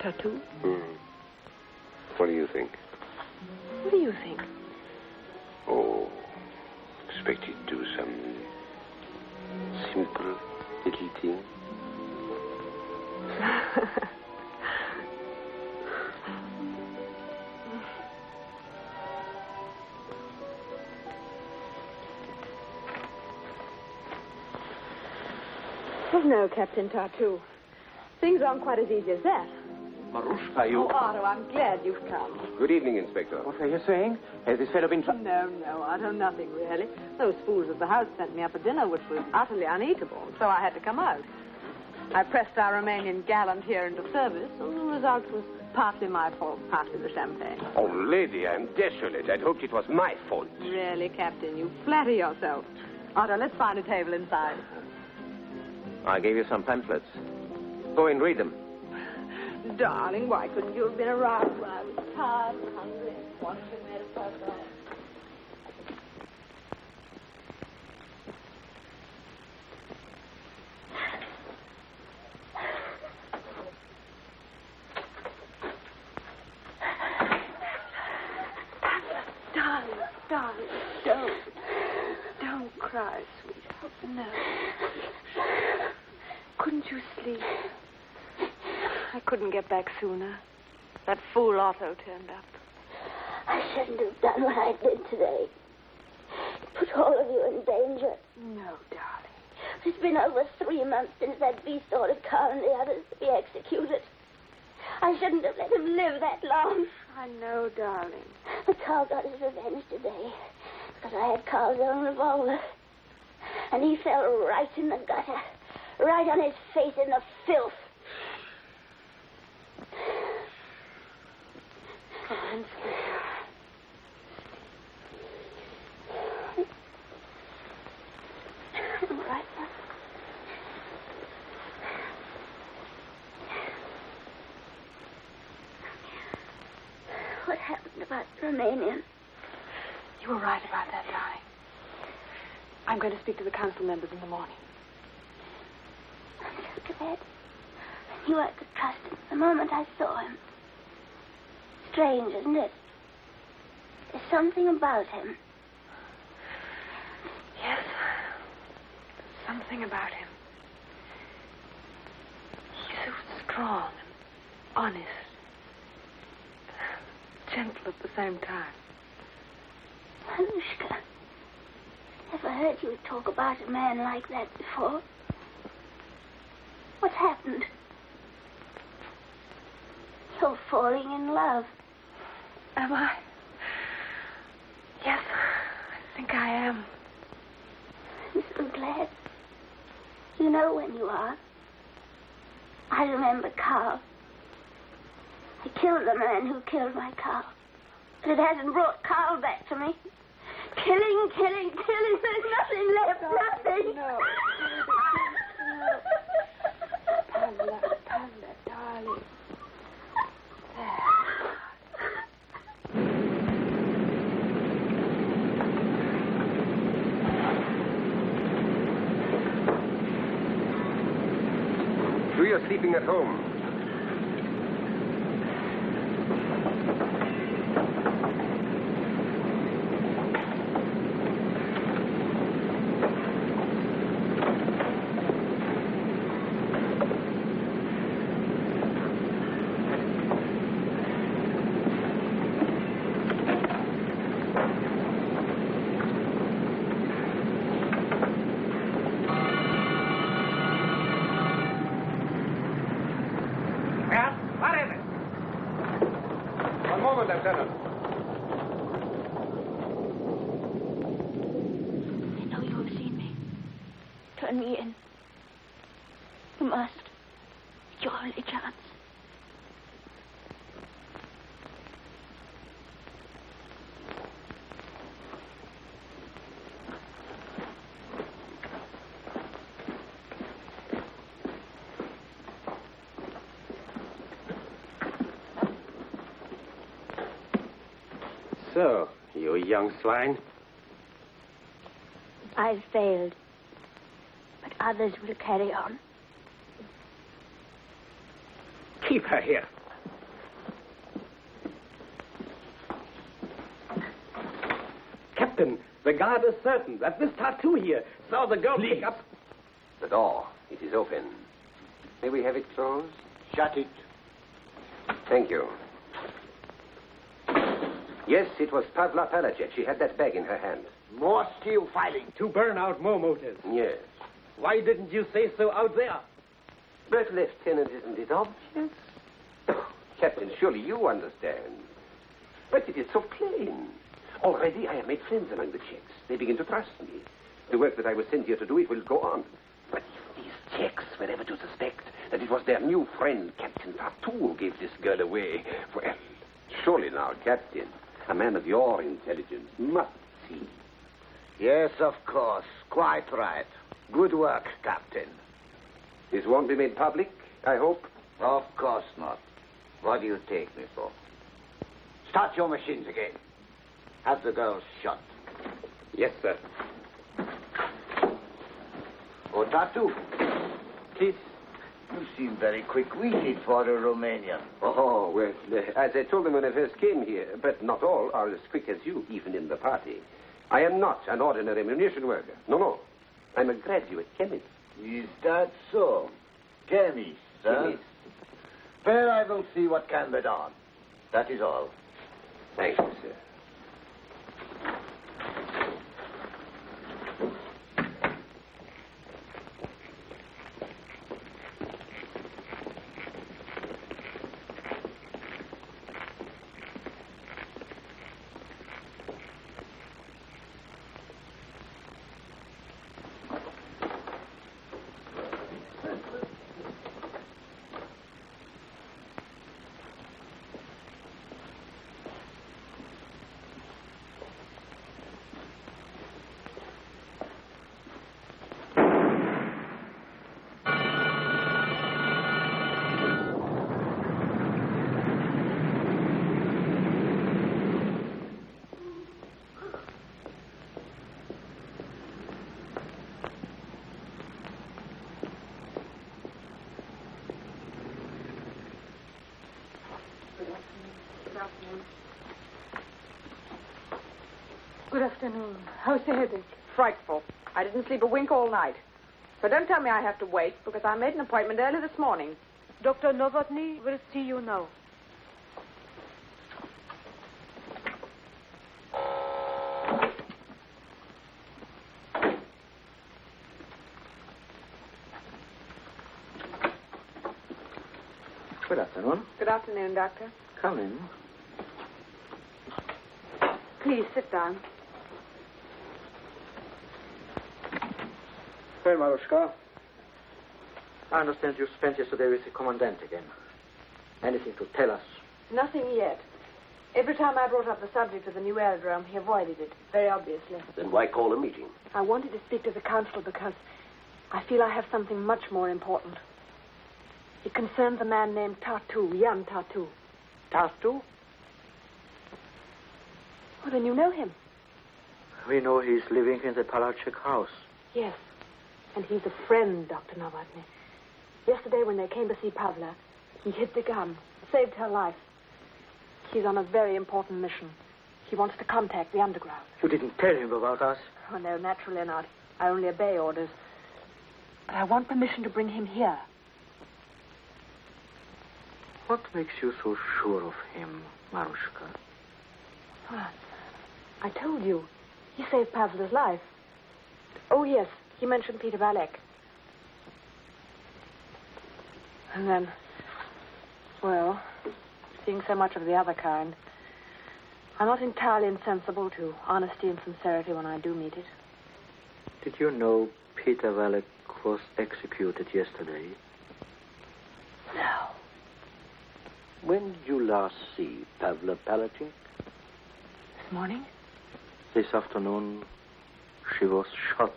Tartu? What do you think? What do you think? Oh, expect he'd do some simple little thing. no, Captain Tartu. Things aren't quite as easy as that. Marushka, you... Oh, Otto, I'm glad you've come. Good evening, Inspector. What are you saying? Has this fellow been... No, Otto, nothing really. Those fools at the house sent me up a dinner which was utterly uneatable, so I had to come out. I pressed our Romanian gallant here into service, and the result was partly my fault, partly the champagne. Oh, lady, I'm desolate. I'd hoped it was my fault. Really, Captain, you flatter yourself. Otto, let's find a table inside. I gave you some pamphlets. Go and read them. Darling, why couldn't you have been around when I was tired and hungry and wanted to make a photo? Darling, don't cry, sweetheart. No. Couldn't you sleep? I couldn't get back sooner. That fool Otto turned up. I shouldn't have done what I did today. It put all of you in danger. No, darling. It's been over 3 months since that beast ordered Carl and the others to be executed. I shouldn't have let him live that long. I know, darling. But Carl got his revenge today because I had Carl's own revolver. And he fell right in the gutter, right on his face in the filth. Come on, sweetheart. All right, now. What happened about the Romanian? You were right about that, darling. I'm going to speak to the council members in the morning. I'm so glad. I knew I could trust him the moment I saw him. Strange, isn't it? There's something about him. Yes. Something about him. He's so strong and honest. Gentle at the same time. Marushka, never heard you talk about a man like that before. What happened? You're falling in love. Am I? Yes, I think I am. I'm so glad. You know when you are. I remember Carl. I killed the man who killed my Carl. But it hasn't brought Carl back to me. Killing. There's nothing left. Nothing. No. Pamela, darling. There. So you're sleeping at home. Lieutenant. I know you have seen me. Turn me in. You must. It's your only chance. So, you young swine. I've failed. But others will carry on. Keep her here. Captain, the guard is certain that this Tartu here saw the girl pick up... The door. It is open. May we have it closed? Shut it. Thank you. Yes, it was Pavla Palacek. She had that bag in her hand. More steel filing. To burn out more motors. Yes. Why didn't you say so out there? But, Lieutenant, isn't it obvious? Captain, surely you understand. But it is so plain. Already I have made friends among the Czechs. They begin to trust me. The work that I was sent here to do, it will go on. But if these Czechs were ever to suspect that it was their new friend, Captain Tartu, who gave this girl away, well, surely now, Captain, a man of your intelligence must see. Yes, of course. Quite right. Good work, Captain. This won't be made public, I hope? Of course not. What do you take me for? Start your machines again. Have the girls shot. Yes, sir. Oh, Tartu. Please. You seem very quick-witted for a Romanian. Oh, well, as I told them when I first came here, but not all are as quick as you, even in the party. I am not an ordinary munition worker. No. I'm a graduate chemist. Is that so? Chemist, huh? Chemist. Well, I will see what can be done. That is all. Thank you, sir. Good afternoon. How's the headache? Frightful. I didn't sleep a wink all night. So don't tell me I have to wait, because I made an appointment early this morning. Dr. Novotny will see you now. Good afternoon. Good afternoon, Doctor. Come in. Please sit down. Well, Marushka, I understand you spent yesterday with the commandant again. Anything to tell us? Nothing yet. Every time I brought up the subject of the new aerodrome, he avoided it, very obviously. Then why call a meeting? I wanted to speak to the council because I feel I have something much more important. It concerns a man named Tartu, Jan Tartu. Tartu? Oh, then you know him. We know he's living in the Palachek house. Yes. And he's a friend, Dr. Novotny. Yesterday when they came to see Pavla, he hid the gun, saved her life. He's on a very important mission. He wants to contact the underground. You didn't tell him about us? Oh, no, naturally not. I only obey orders. But I want permission to bring him here. What makes you so sure of him, Marushka? Ah, I told you. He saved Pavla's life. Oh, yes. He mentioned Peter Valek. And then, well, seeing so much of the other kind, I'm not entirely insensible to honesty and sincerity when I do meet it. Did you know Peter Valek was executed yesterday? No. When did you last see Pavla Palachek? This morning? This afternoon, she was shot.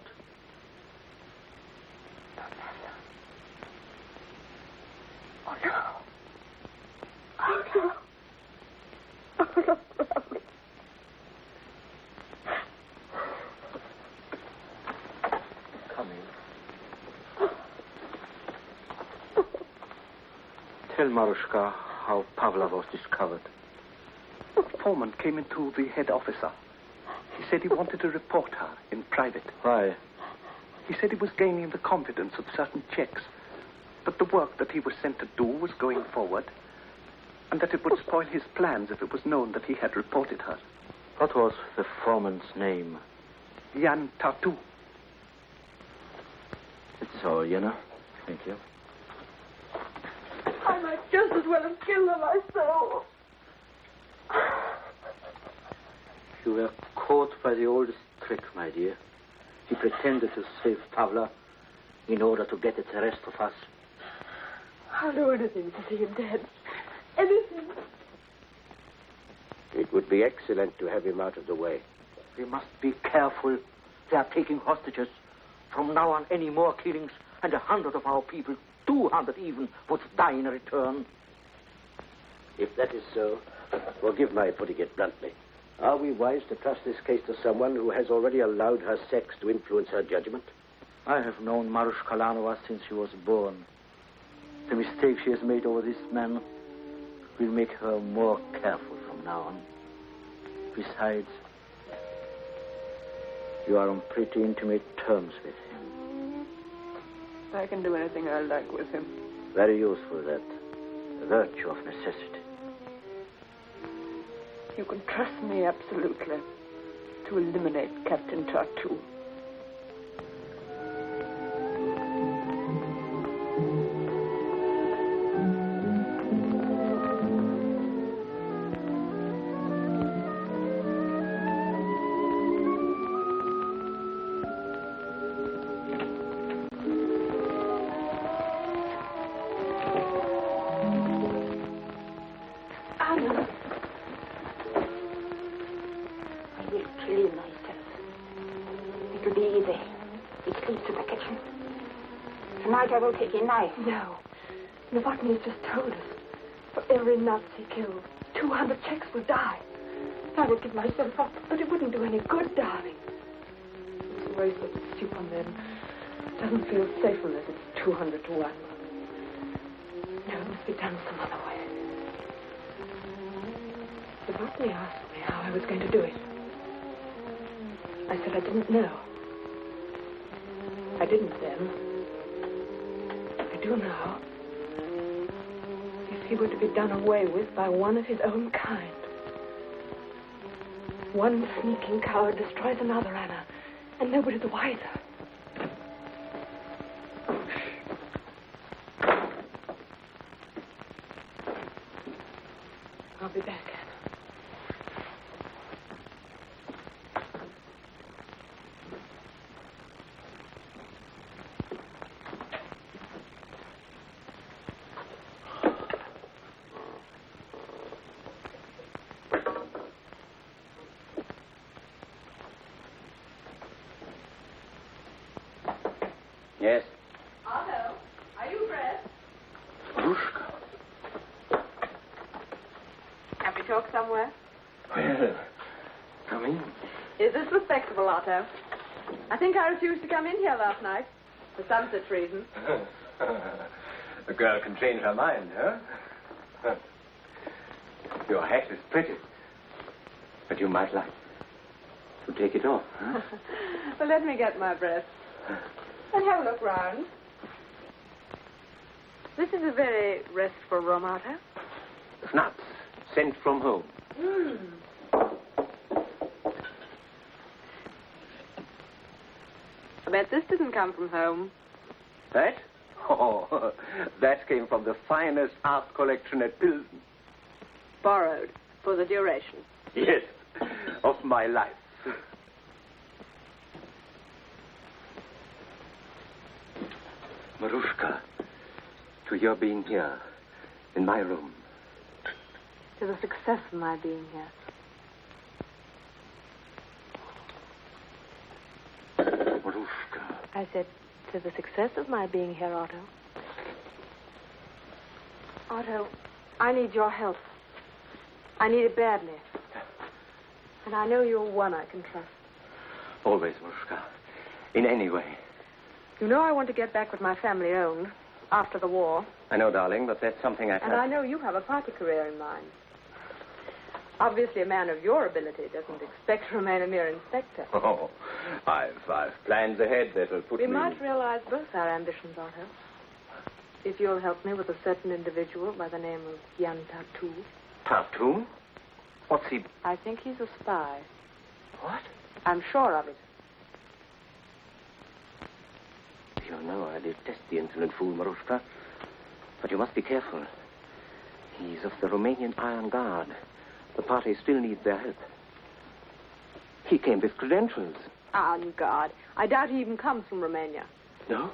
Oh, no. Oh, no. Oh, no. Come in. Tell Marushka how Pavla was discovered. The foreman came into the head officer. He said he wanted to report her in private. Why? He said he was gaining the confidence of certain Czechs, but the work that he was sent to do was going forward, and that it would spoil his plans if it was known that he had reported her. What was the foreman's name? Jan Tartu. The all, Yenna. Thank you. I might just as well have killed her myself. You were caught by the oldest trick, my dear. He pretended to save Pavla in order to get at the rest of us. I'll do anything to see him dead. Anything. It would be excellent to have him out of the way. We must be careful. They are taking hostages. From now on, any more killings, and 100 of our people, 200 even, would die in return. If that is so, forgive my putting it bluntly. Are we wise to trust this case to someone who has already allowed her sex to influence her judgment? I have known Marushka Lanova since she was born. The mistake she has made over this man will make her more careful from now on. Besides, you are on pretty intimate terms with him. I can do anything I like with him. Very useful, that. A virtue of necessity. You can trust me absolutely to eliminate Captain Tartu. I will take your knife. No. Novotny's just told us. For every Nazi killed, 200 Czechs will die. I would give myself up, but it wouldn't do any good, darling. It's a waste of soup on them. It doesn't feel safe unless it's 200 to 1. No, it must be done some other way. Novotny asked me how I was going to do it. I said I didn't know. I didn't then. I do now. If he were to be done away with by one of his own kind. One sneaking coward destroys another, Anna, and nobody the wiser. I'll be back, Anna. Yes? Otto, are you dressed? Marushka. Can we talk somewhere? Well, come in. Is this respectable, Otto? I think I refused to come in here last night. For some such reason. The girl can change her mind, huh? Your hat is pretty. But you might like to take it off, huh? Well, let me get my breath. And have a look round. This is a very restful room, Otto. Snaps sent from home. I bet this didn't come from home. That? Oh, that came from the finest art collection at Pilsen. Borrowed for the duration. Yes, of my life. Marushka, to your being here, in my room. To the success of my being here. Marushka. I said, to the success of my being here, Otto. Otto, I need your help. I need it badly. And I know you're one I can trust. Always, Marushka. In any way. You know I want to get back with my family owned after the war. I know, darling, but that's something I can't... And I know you have a party career in mind. Obviously, a man of your ability doesn't expect to remain a mere inspector. Oh, I've plans ahead that'll put We me... might realize both our ambitions, Otto. If you'll help me with a certain individual by the name of Jan Tartu. Tartu? What's he... I think he's a spy. What? I'm sure of it. you know I detest the insolent fool, Marushka. But you must be careful. He's of the Romanian Iron Guard. The party still needs their help. He came with credentials. Iron Guard. I doubt he even comes from Romania. No?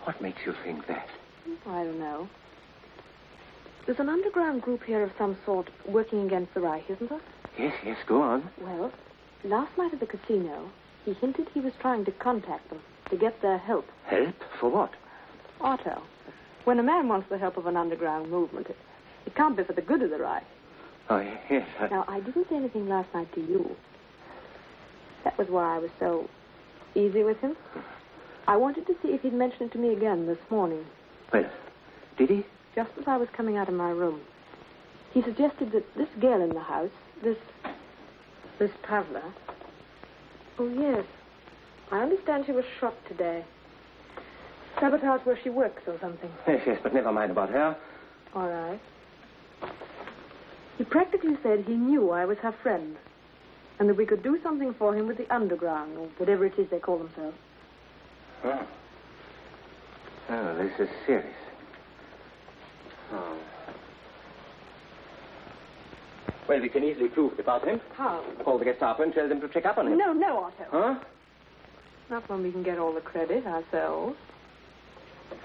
What makes you think that? I don't know. There's an underground group here of some sort working against the Reich, isn't there? Yes, go on. Well, last night at the casino, he hinted he was trying to contact them to get their help. Help? For what? Otto, when a man wants the help of an underground movement, it can't be for the good of the Reich. Oh, yes. Now, I didn't say anything last night to you. That was why I was so easy with him. I wanted to see if he'd mention it to me again this morning. Well, did he? Just as I was coming out of my room. He suggested that this girl in the house, this Pavla... Oh, yes. I understand she was shot today. Sabotage where she works or something. Yes, but never mind about her. All right. He practically said he knew I was her friend, and that we could do something for him with the underground, or whatever it is they call themselves. Oh. Oh, this is serious. Oh. Well, we can easily prove it about him. How? Call the Gestapo and tell them to check up on him. No, Otto. Huh? Not when we can get all the credit ourselves.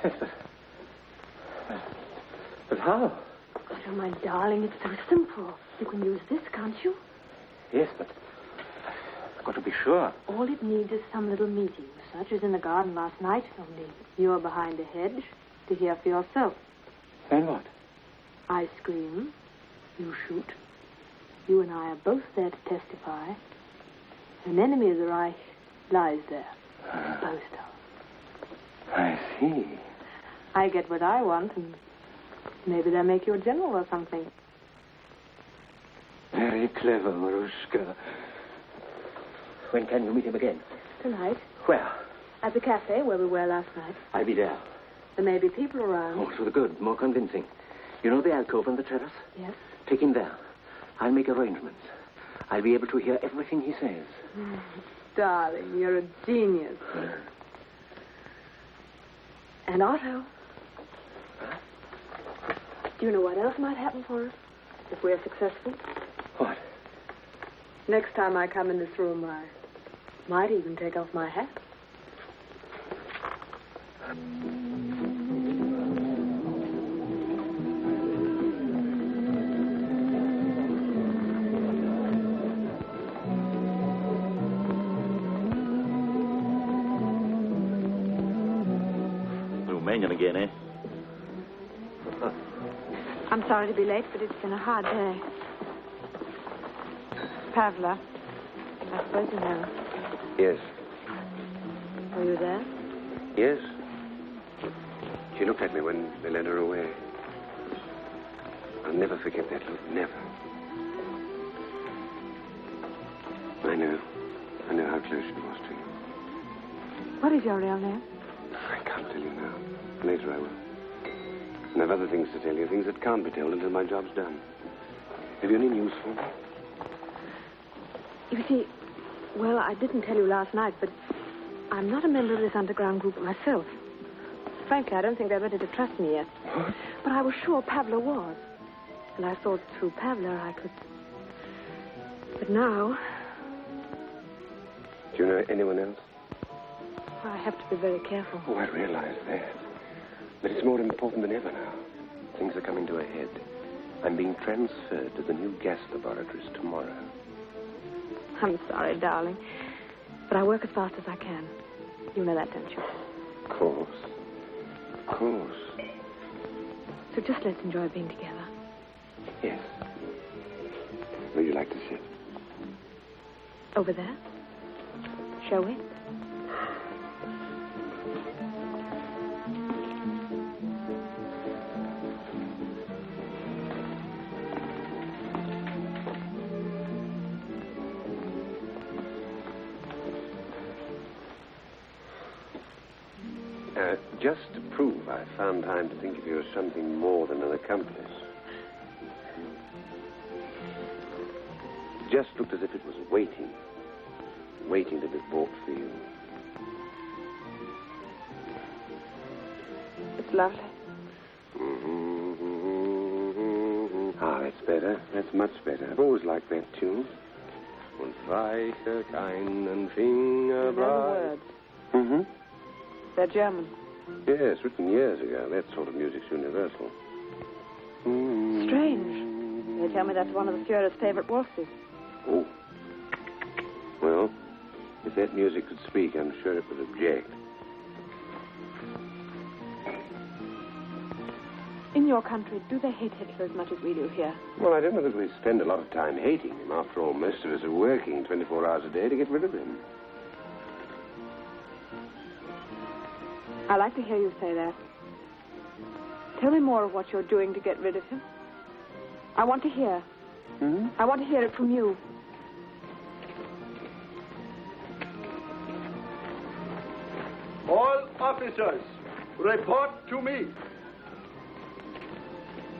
Yes, but how? Otto, my darling, it's so simple. You can use this, can't you? Yes, but I've got to be sure. All it needs is some little meeting, such as in the garden last night, only you're behind a hedge to hear for yourself. Then what? I scream, you shoot. You and I are both there to testify. An enemy of the Reich lies there, disposed of. I see. I get what I want, and maybe they'll make you a general or something. Very clever, Marushka. When can you meet him again? Tonight. Where? At the cafe where we were last night. I'll be there. There may be people around. Oh, to the good, more convincing. You know the alcove on the terrace? Yes. Take him there. I'll make arrangements. I'll be able to hear everything he says. Darling, you're a genius. And Otto, do you know what else might happen for us if we're successful? What? Next time I come in this room, I might even take off my hat. Romanian again, eh? I'm sorry to be late, but it's been a hard day. Pavla, I suppose you know. Yes. Were you there? Yes. She looked at me when they led her away. I'll never forget that look. Never. I know how close she was to you. What is your real name? I can't tell you now. Later I will. And I've other things to tell you, things that can't be told until my job's done. Have you any news for me? You see, well, I didn't tell you last night, but I'm not a member of this underground group myself. Frankly, I don't think they're ready to trust me yet. What? But I was sure Pavla was. And I thought through Pavla I could... But now... Do you know anyone else? I have to be very careful. Oh, I realize that. But it's more important than ever now. Things are coming to a head. I'm being transferred to the new gas laboratories tomorrow. I'm sorry, darling. But I work as fast as I can. You know that, don't you? Of course. Of course. So just let's enjoy being together. Yes. Where would you like to sit? Over there? Shall we? Just to prove I found time to think of you as something more than an accomplice. It just looked as if it was waiting to be bought for you. It's lovely. Ah, that's better. That's much better. I've always liked that tune. Und weiche keinen Finger You know the words. Mm-hmm. They're German. Yes, written years ago. That sort of music's universal. Strange. They tell me that's one of the Führer's favorite waltzes. Oh. Well, if that music could speak, I'm sure it would object. In your country, do they hate Hitler as much as we do here? Well, I don't know that we spend a lot of time hating him. After all, most of us are working 24 hours a day to get rid of him. I like to hear you say that. Tell me more of what you're doing to get rid of him. I want to hear. Mm-hmm. I want to hear it from you. All officers, report to me.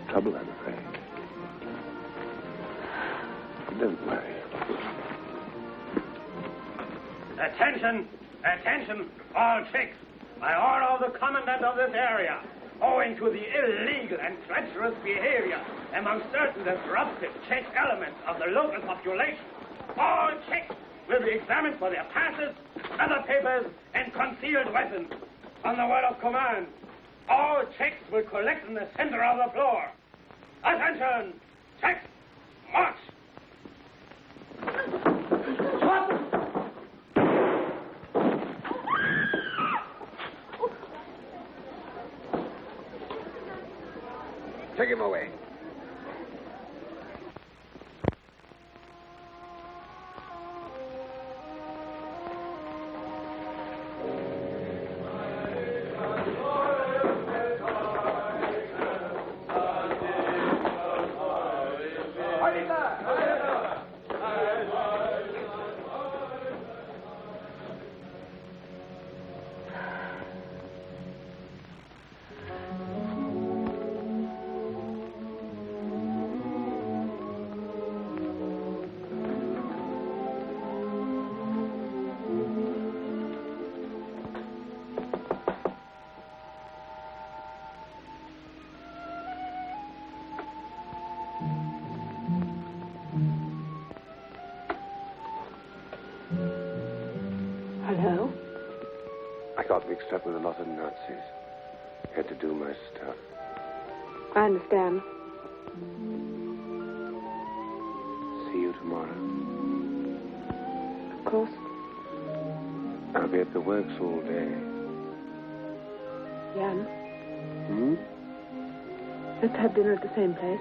Trouble, I'm afraid. Don't worry. Attention! Attention, all chicks! By order of the commandant of this area, owing to the illegal and treacherous behavior among certain disruptive Czech elements of the local population, all chicks will be examined for their passes, other papers, and concealed weapons. On the word of command, all chicks will collect in the center of the floor. Attention! Chicks, march! Take him away. Hello? I got mixed up with a lot of Nazis. Had to do my stuff. I understand. See you tomorrow. Of course. I'll be at the works all day. Jan, Hmm? let's have dinner at the same place.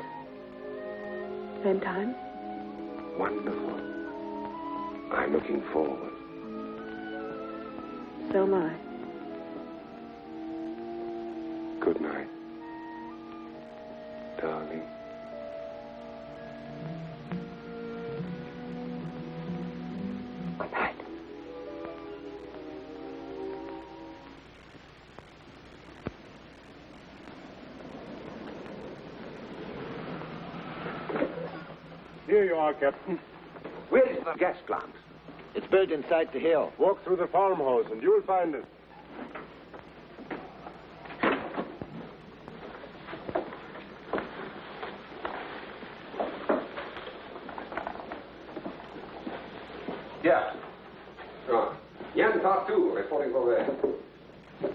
Same time. Wonderful. I'm looking forward. So am I. Good night, darling. Good night. Here you are, Captain. Where is the gas plant? It's built inside the hill. Walk through the farmhouse and you'll find it. Yeah. Oh. Jan Tartu, reporting for there.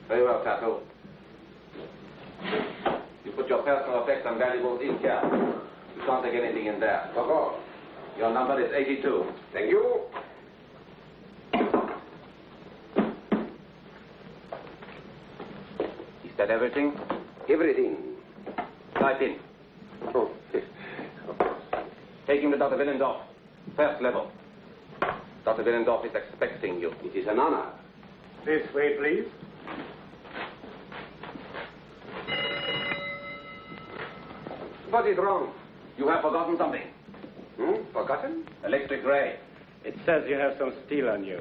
Very well, Tartu. You put your personal effects and valuables in here. You can't take anything in there. Of course. Your number is 82. Thank you. Is that everything? Everything. Type in. Oh, Taking to Dr. Willendorf. First level. Dr. Willendorf is expecting you. it is an honor. This way, please. What is wrong? You have forgotten something. Forgotten? Electric ray. It says you have some steel on you.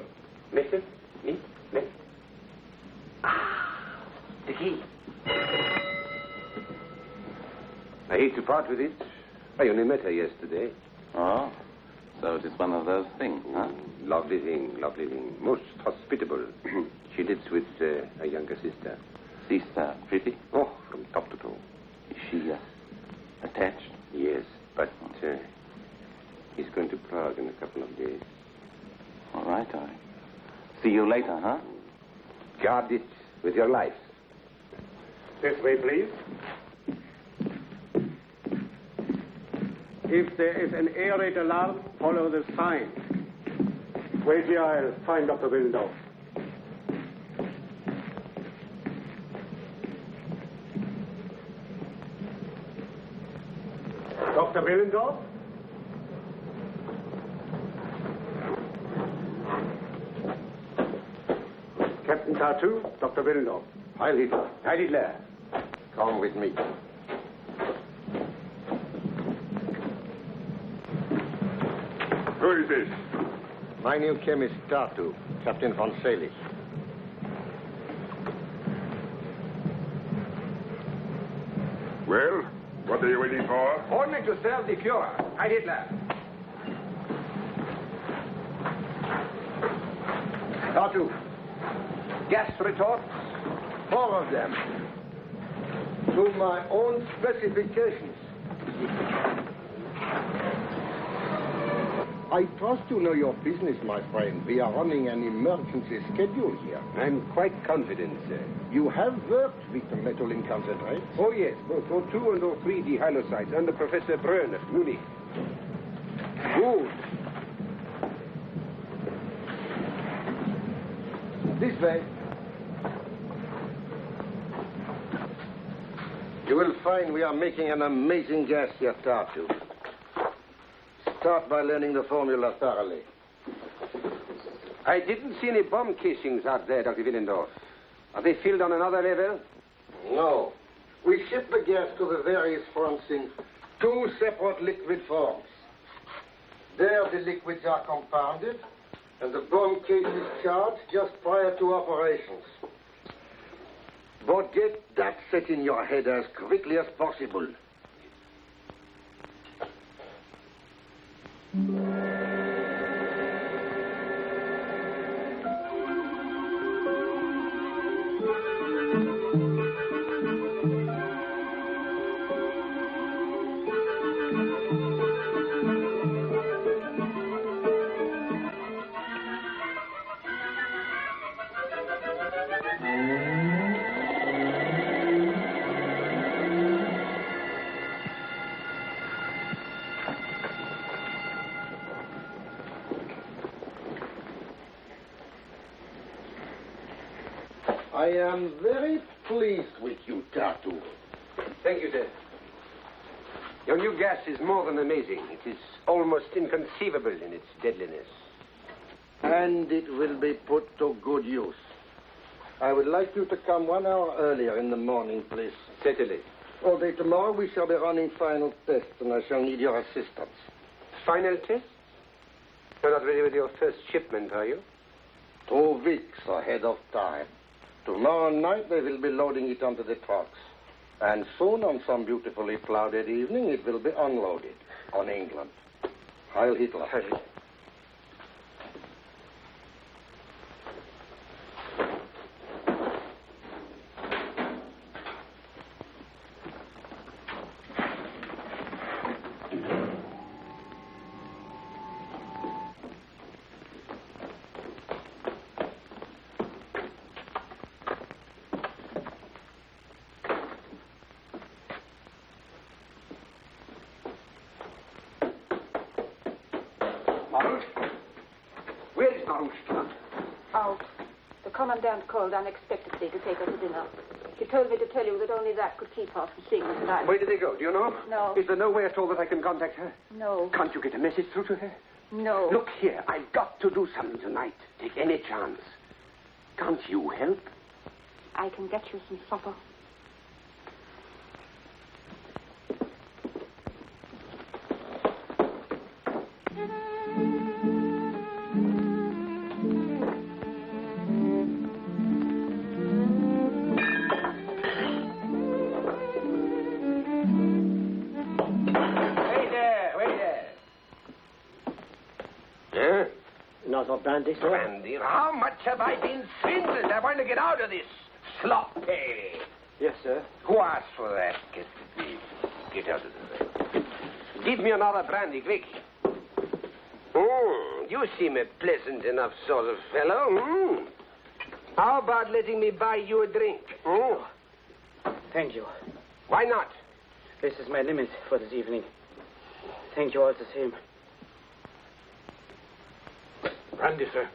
Mister? Me? Me? The key. I hate to part with it. I only met her yesterday. Oh, so it is one of those things, huh? Lovely thing, lovely thing. Most hospitable. She lives with a younger sister. this pretty? Oh, from top to toe. Is she attached? Yes, but he's going to Prague in a couple of days. All right. See you later, huh? Guard it with your life. This way, please. If there is an air raid alarm, follow the sign. Wait here, I'll find Dr. Willendorf. Dr. Willendorf? Captain Tartu, Dr. Willendorf. Heil Hitler. Heil Hitler. Come with me. Who is this? My new chemist, Tartu, Captain von Selig. Well, what are you waiting for? Only to serve the Führer. Heil Hitler. Tartu. Gas retorts. 4 of them. To my own specifications. I trust you know your business, my friend. We are running an emergency schedule here. I'm quite confident, sir. You have worked with the metal in concentrate? Oh, yes, both O2 and O3 dihalocytes under Professor Brön of Munich. Good. This way. You will find we are making an amazing gas here, Tartu. Start by learning the formula thoroughly. I didn't see any bomb casings out there, Dr. Willendorf. Are they filled on another level? No. We ship the gas to the various fronts in 2 separate liquid forms. There the liquids are compounded, and the bomb case is charged just prior to operations. But get that set in your head as quickly as possible. I am very pleased with you, Tartu. Thank you, sir. Your new gas is more than amazing. It is almost inconceivable in its deadliness. And it will be put to good use. I would like you to come 1 hour earlier in the morning, please. Certainly. All day tomorrow we shall be running final tests, and I shall need your assistance. Final tests? You're not ready with your first shipment, are you? 2 weeks ahead of time. Tomorrow night they will be loading it onto the trucks. And soon, on some beautifully clouded evening, it will be unloaded on England. Heil Hitler. Heil Hitler. Where is Marushka? Out. The commandant called unexpectedly to take her to dinner. She told me to tell you that only that could keep her from seeing me tonight. Where did they go? Do you know? No. Is there no way at all that I can contact her? No. Can't you get a message through to her? No. Look here, I've got to do something tonight. Take any chance. Can't you help? I can get you some supper. Another brandy, sir? Brandy? How much have I been swindled? I want to get out of this slop. Hey. Yes, sir. Who asked for that? Get out of the way. Give me another brandy, quick. You seem a pleasant enough sort of fellow. How about letting me buy you a drink? Thank you. Why not? This is my limit for this evening. Thank you all the same. Brandy, sir.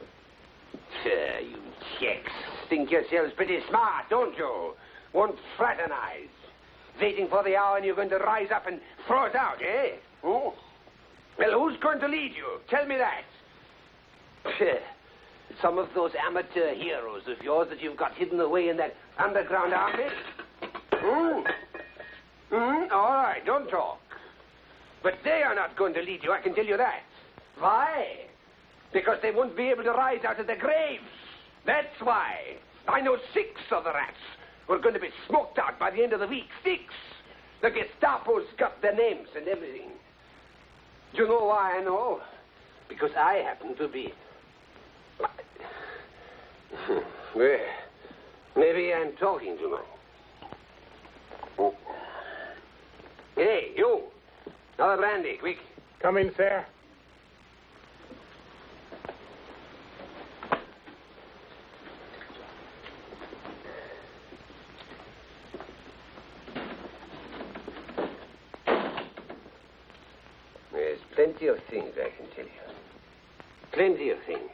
You Czechs think yourselves pretty smart, don't you? Won't fraternize. Waiting for the hour and you're going to rise up and throw it out, eh? Well, who's going to lead you? Tell me that. Some of those amateur heroes of yours that you've got hidden away in that underground army? All right, don't talk. But they are not going to lead you, I can tell you that. Why? Because they won't be able to rise out of their graves. That's why. I know 6 of the rats who are going to be smoked out by the end of the week. 6. The Gestapo's got their names and everything. Do you know why I know? Because I happen to be... Well, maybe I'm talking too much. Hey, you. Another brandy, quick. Come in, sir. There's plenty of things I can tell you. Plenty of things.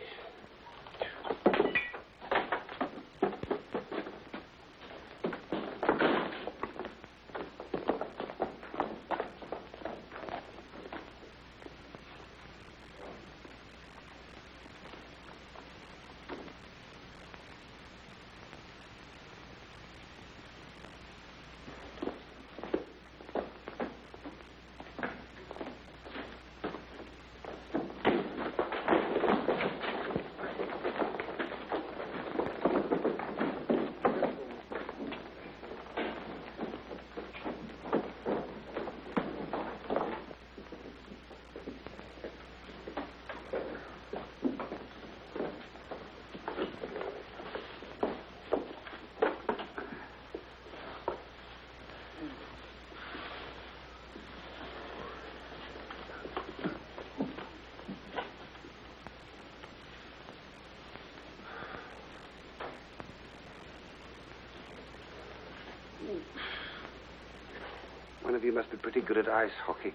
One of you must be pretty good at ice hockey.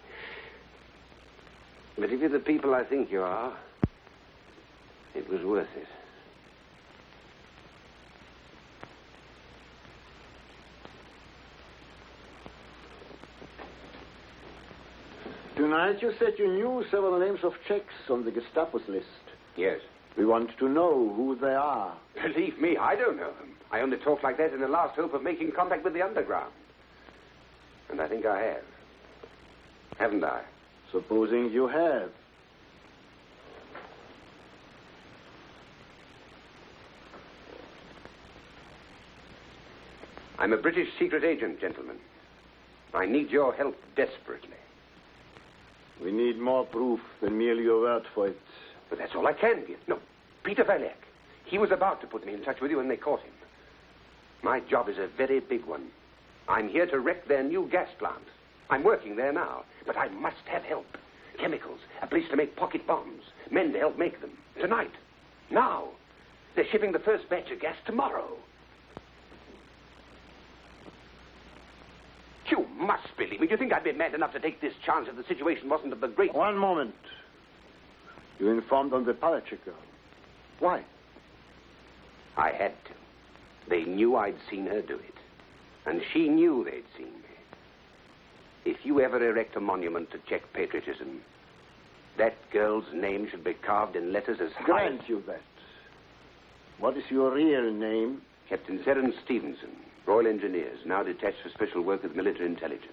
But if you're the people I think you are, it was worth it. Tonight you said you knew several names of Czechs on the Gestapo's list. Yes. We want to know who they are. Believe me, I don't know them. I only talk like that in the last hope of making contact with the underground. And I think I have. Haven't I? Supposing you have. I'm a British secret agent, gentlemen. I need your help desperately. We need more proof than merely a word for it. But that's all I can give. No, Peter Valek. He was about to put me in touch with you when they caught him. My job is a very big one. I'm here to wreck their new gas plant. I'm working there now, but I must have help. Chemicals, a place to make pocket bombs, men to help make them. Tonight. Now. They're shipping the first batch of gas tomorrow. You must believe me. Do you think I'd be mad enough to take this chance if the situation wasn't of the great... One moment. You informed on the Palachik girl. Why? I had to. They knew I'd seen her do it. And she knew they'd seen me. If you ever erect a monument to Czech patriotism, that girl's name should be carved in letters as high... Grant you that. What is your real name? Captain Seren Stevenson, Royal Engineers, now detached for special work with military intelligence.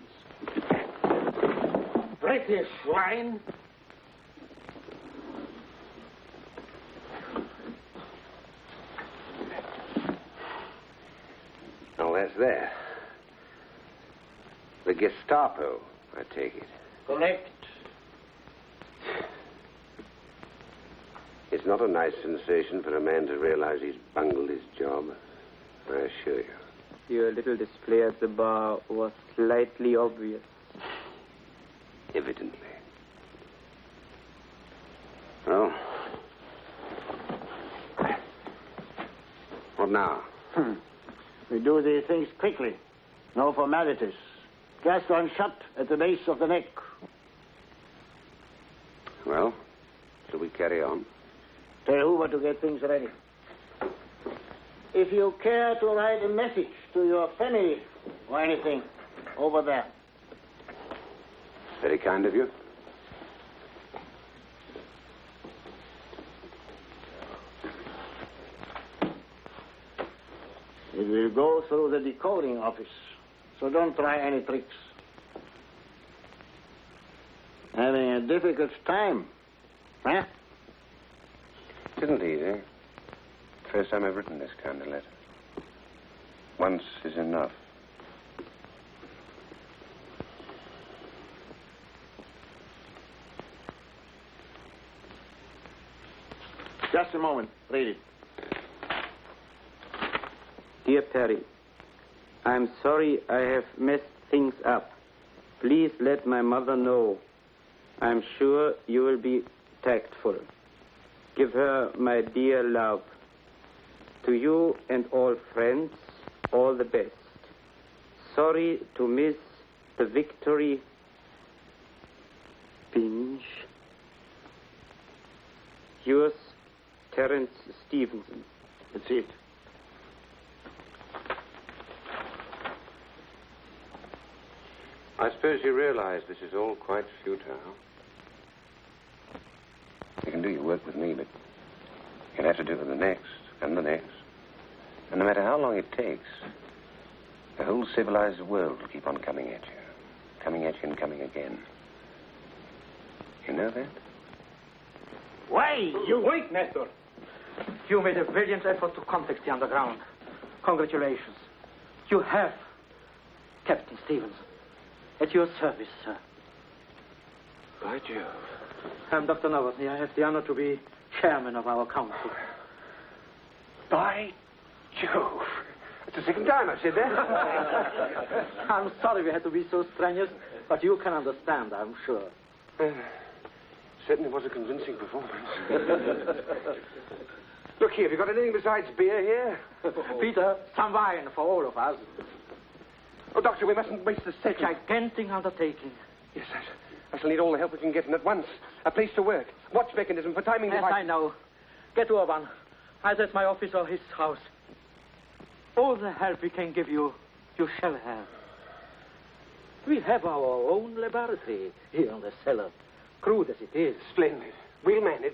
British swine! Oh, that's there. The Gestapo, I take it. Correct. It's not a nice sensation for a man to realize he's bungled his job, I assure you. Your little display at the bar was slightly obvious. Evidently. Well, what now? We do these things quickly. No formalities. Just one shot at the base of the neck. Well, shall we carry on? Tell Hoover to get things ready. If you care to write a message to your family or anything, over there. Very kind of you. It will go through the decoding office, so don't try any tricks. Having a difficult time, huh? It isn't easy. First time I've written this kind of letter. Once is enough. Just a moment. Read it. Dear Perry, I'm sorry I have messed things up. Please let my mother know. I'm sure you will be tactful. Give her my dear love. To you and all friends, all the best. Sorry to miss the victory. Binge. Yours, Terence Stevenson. That's it. I suppose you realize this is all quite futile. You can do your work with me, but you'll have to do it with the next, and the next. And no matter how long it takes, the whole civilized world will keep on coming at you. Coming at you and coming again. You know that? Why, you... Wait, Nestor. You made a brilliant effort to contact the underground. Congratulations. You have Captain Stevenson. At your service, sir. By Jove. I'm Dr. Novotny. I have the honor to be chairman of our council. By Jove. It's the second time I've said that. I'm sorry we had to be so strenuous, but you can understand, I'm sure. Certainly was a convincing performance. Look here, have you got anything besides beer here? Peter, some wine for all of us. Oh, Doctor, we mustn't waste the second. Gigantic undertaking. Yes, I shall need all the help we can get, and at once. A place to work. Watch mechanism for timing the Yes, I know. Get Urban. Either at my office or his house. All the help we can give you, you shall have. We have our own laboratory here in the cellar. Crude as it is. Splendid. We'll manage.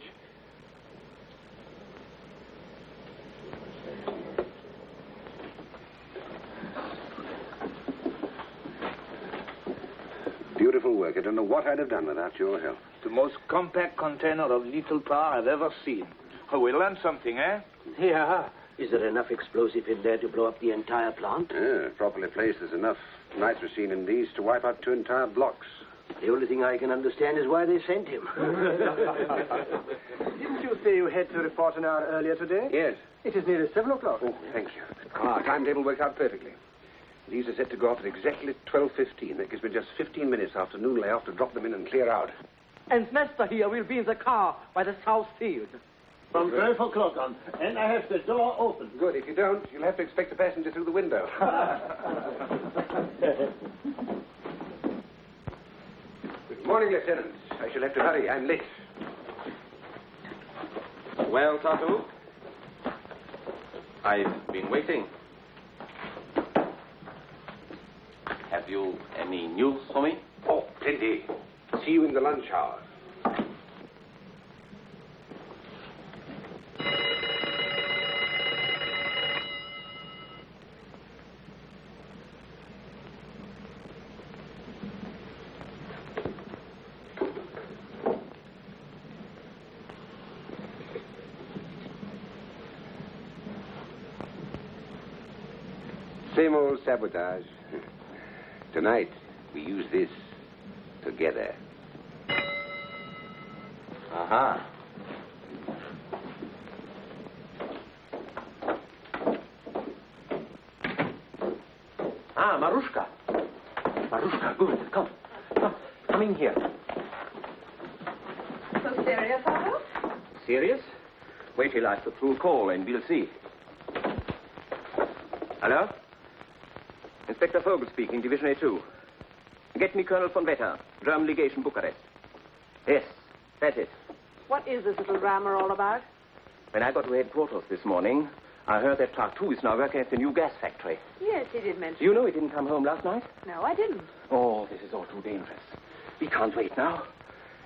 Beautiful work. I don't know what I'd have done without your help. The most compact container of lethal power I've ever seen. Oh, we learned something, eh? Yeah. Is there enough explosive in there to blow up the entire plant? Yeah, properly placed, there's enough nitrocene in these to wipe out 2 entire blocks. The only thing I can understand is why they sent him. Didn't you say you had to report an hour earlier today? Yes. It is nearly 7 o'clock. Oh, thank you. Our timetable worked out perfectly. These are set to go off at exactly 12:15. That gives me just 15 minutes after noon layoff to drop them in and clear out. And Nestor here will be in the car by the south field. From 12 o'clock on. And I have the door open. Good. If you don't, you'll have to expect the passenger through the window. Good morning, Lieutenant. I shall have to hurry. I'm late. Well, Tartu? I've been waiting. Have you any news for me? Oh, plenty. See you in the lunch hour. Same old sabotage. Tonight, we use this together. Aha. Ah, Marushka. Marushka, good. Come. Come in here. So serious, Otto? Serious? Wait till I put through a call and we'll see. Hello? Inspector Vogel speaking, Division A2. Get me Colonel von Wetter, German Legation, Bucharest. Yes, that's it. What is this little rammer all about? When I got to headquarters this morning, I heard that Tartu is now working at the new gas factory. Yes, he did mention. You know he didn't come home last night? No, I didn't. Oh, this is all too dangerous. We can't wait now.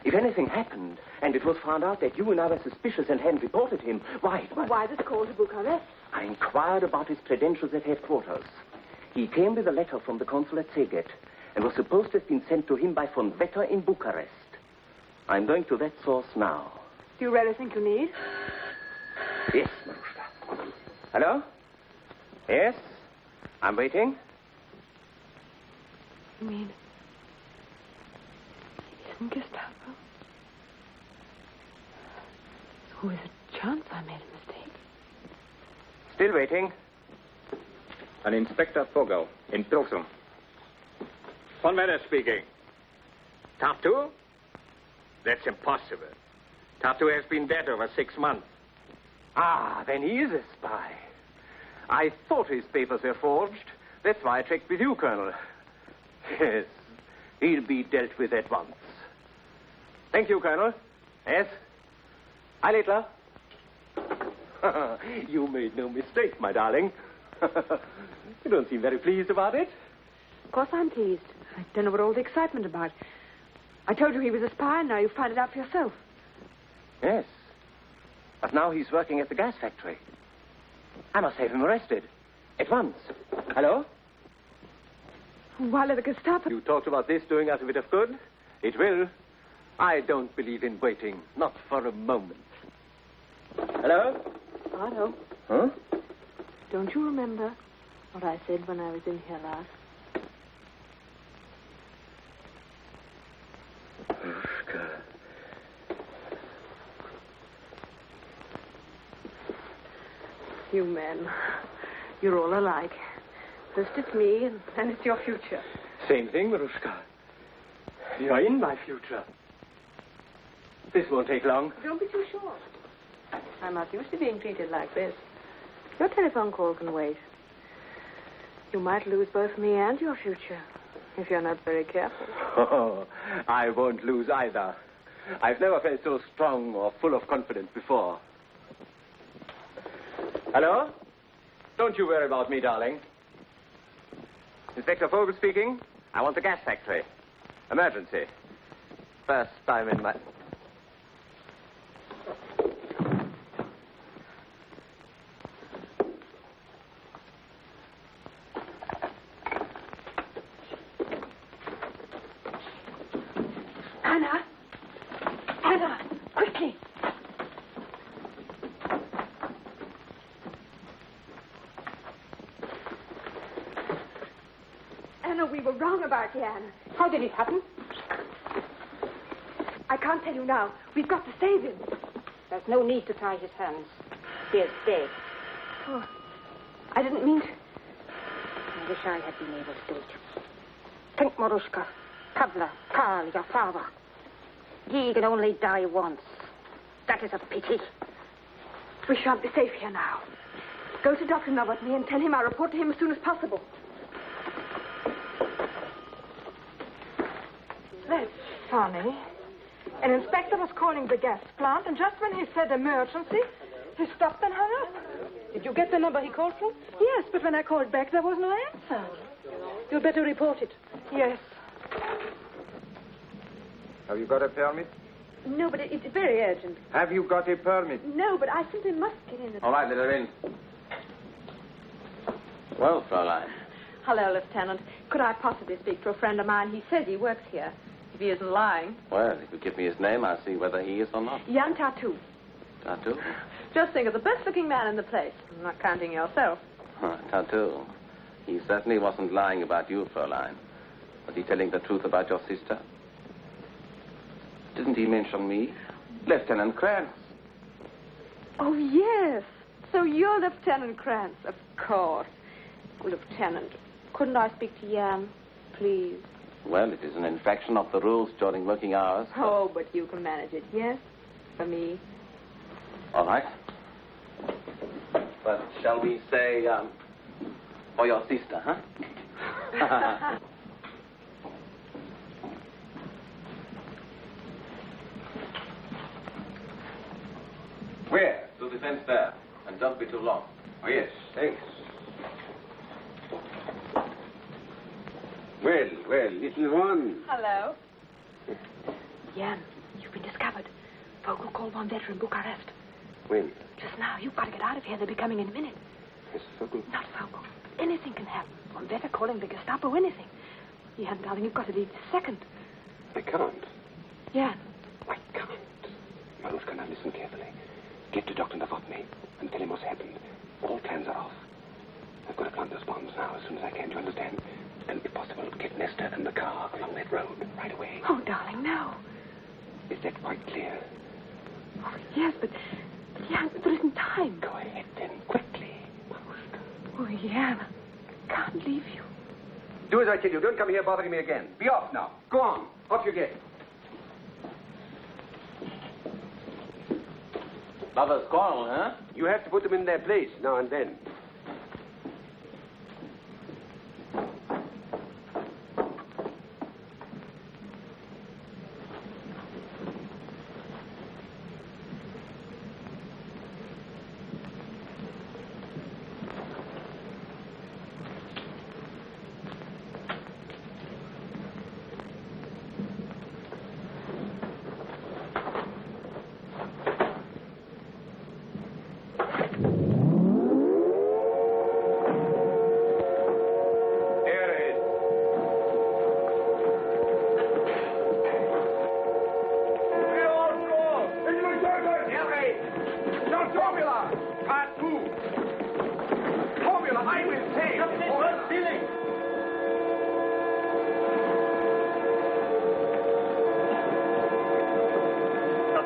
If anything happened, and it was found out that you and I were suspicious and hadn't reported him, why? Why this call to Bucharest? I inquired about his credentials at headquarters. He came with a letter from the consul at Szeged and was supposed to have been sent to him by von Wetter in Bucharest. I'm going to that source now. Do you really think you need? Yes, Marushka. Hello? Yes? I'm waiting. You mean... isn't Gestapo? So is it chance I made a mistake? Still waiting. An Inspector Vogel in Pilsen. Von Wetter speaking. Tartu? That's impossible. Tartu has been dead over 6 months. Ah, then he is a spy. I thought his papers were forged. That's why I checked with you, Colonel. Yes, he'll be dealt with at once. Thank you, Colonel. Yes? Hi, Littler. You made no mistake, my darling. You don't seem very pleased about it. Of course I'm pleased. I don't know what all the excitement about. I told you he was a spy, and now you find it out for yourself. Yes. But now he's working at the gas factory. I must have him arrested. At once. Hello? Why let the Gestapo... You talked about this doing us a bit of good. It will. I don't believe in waiting. Not for a moment. Hello? Otto. Huh? Don't you remember what I said when I was in here last? You men, you're all alike. First it's me, and then it's your future. Same thing, Marushka. You're in my future. This won't take long. Don't be too sure. I'm not used to being treated like this. Your telephone call can wait. You might lose both me and your future if you're not very careful. Oh, I won't lose either. I've never felt so strong or full of confidence before. Hello? Don't you worry about me, darling. Inspector Vogel speaking. I want the gas factory. Emergency. First time in my... Anna! Anna! Quickly! Anna, we were wrong about Jan. How did it happen? I can't tell you now. We've got to save him. There's no need to tie his hands. He is dead. Oh, I didn't mean to... I wish I had been able to do it. Think, Marushka. Pavla, Karl, your father. He can only die once. That is a pity. We shan't be safe here now. Go to Dr. Novotny and tell him I'll report to him as soon as possible. That's funny. An inspector was calling the gas plant, and just when he said emergency, he stopped and hung up. Did you get the number he called from? Yes, but when I called back, there was no answer. You'd better report it. Yes. Have you got a permit? No, but it's very urgent. Have you got a permit? No, but I simply must get in. All right, let her in. Well, Fräulein. Hello, Lieutenant. Could I possibly speak to a friend of mine? He says he works here. If he isn't lying. Well, if you give me his name, I'll see whether he is or not. Jan Tartu. Tartu? Just think of the best-looking man in the place. I'm not counting yourself. Tartu. He certainly wasn't lying about you, Fräulein. Was he telling the truth about your sister? Didn't he mention me? Lieutenant Krantz. Oh, yes. So you're Lieutenant Krantz, of course. Lieutenant, Couldn't I speak to Jan, please? Well, it is an infraction of the rules during working hours. Oh, but you can manage it, yes? For me. All right. But shall we say, for your sister, huh? Where? To the fence there. And don't be too long. Oh, yes, thanks. Well, little one. Hello. Jan, you've been discovered. Vogel called Von Vetter in Bucharest. When? Just now. You've got to get out of here. They'll be coming in a minute. Yes, Vogel. Not Vogel. Anything can happen. Von Vetter calling the Gestapo, anything. Jan, darling, you've got to leave this second. I can't. Jan. I can't. Marushka, now listen carefully. Get to Dr. Novotny and tell him what's happened. All plans are off. I've got to plant those bombs now as soon as I can, do you understand? And if possible, get Nestor and the car along that road right away. Oh, darling, no. Is that quite clear? Oh, yes, but Jan, there isn't time. Go ahead then, quickly, Marushka. Oh, Jan, I can't leave you. Do as I tell you. Don't come here bothering me again. Be off now. Go on. Off you get. Lovers' quarrel, huh? You have to put them in their place now and then.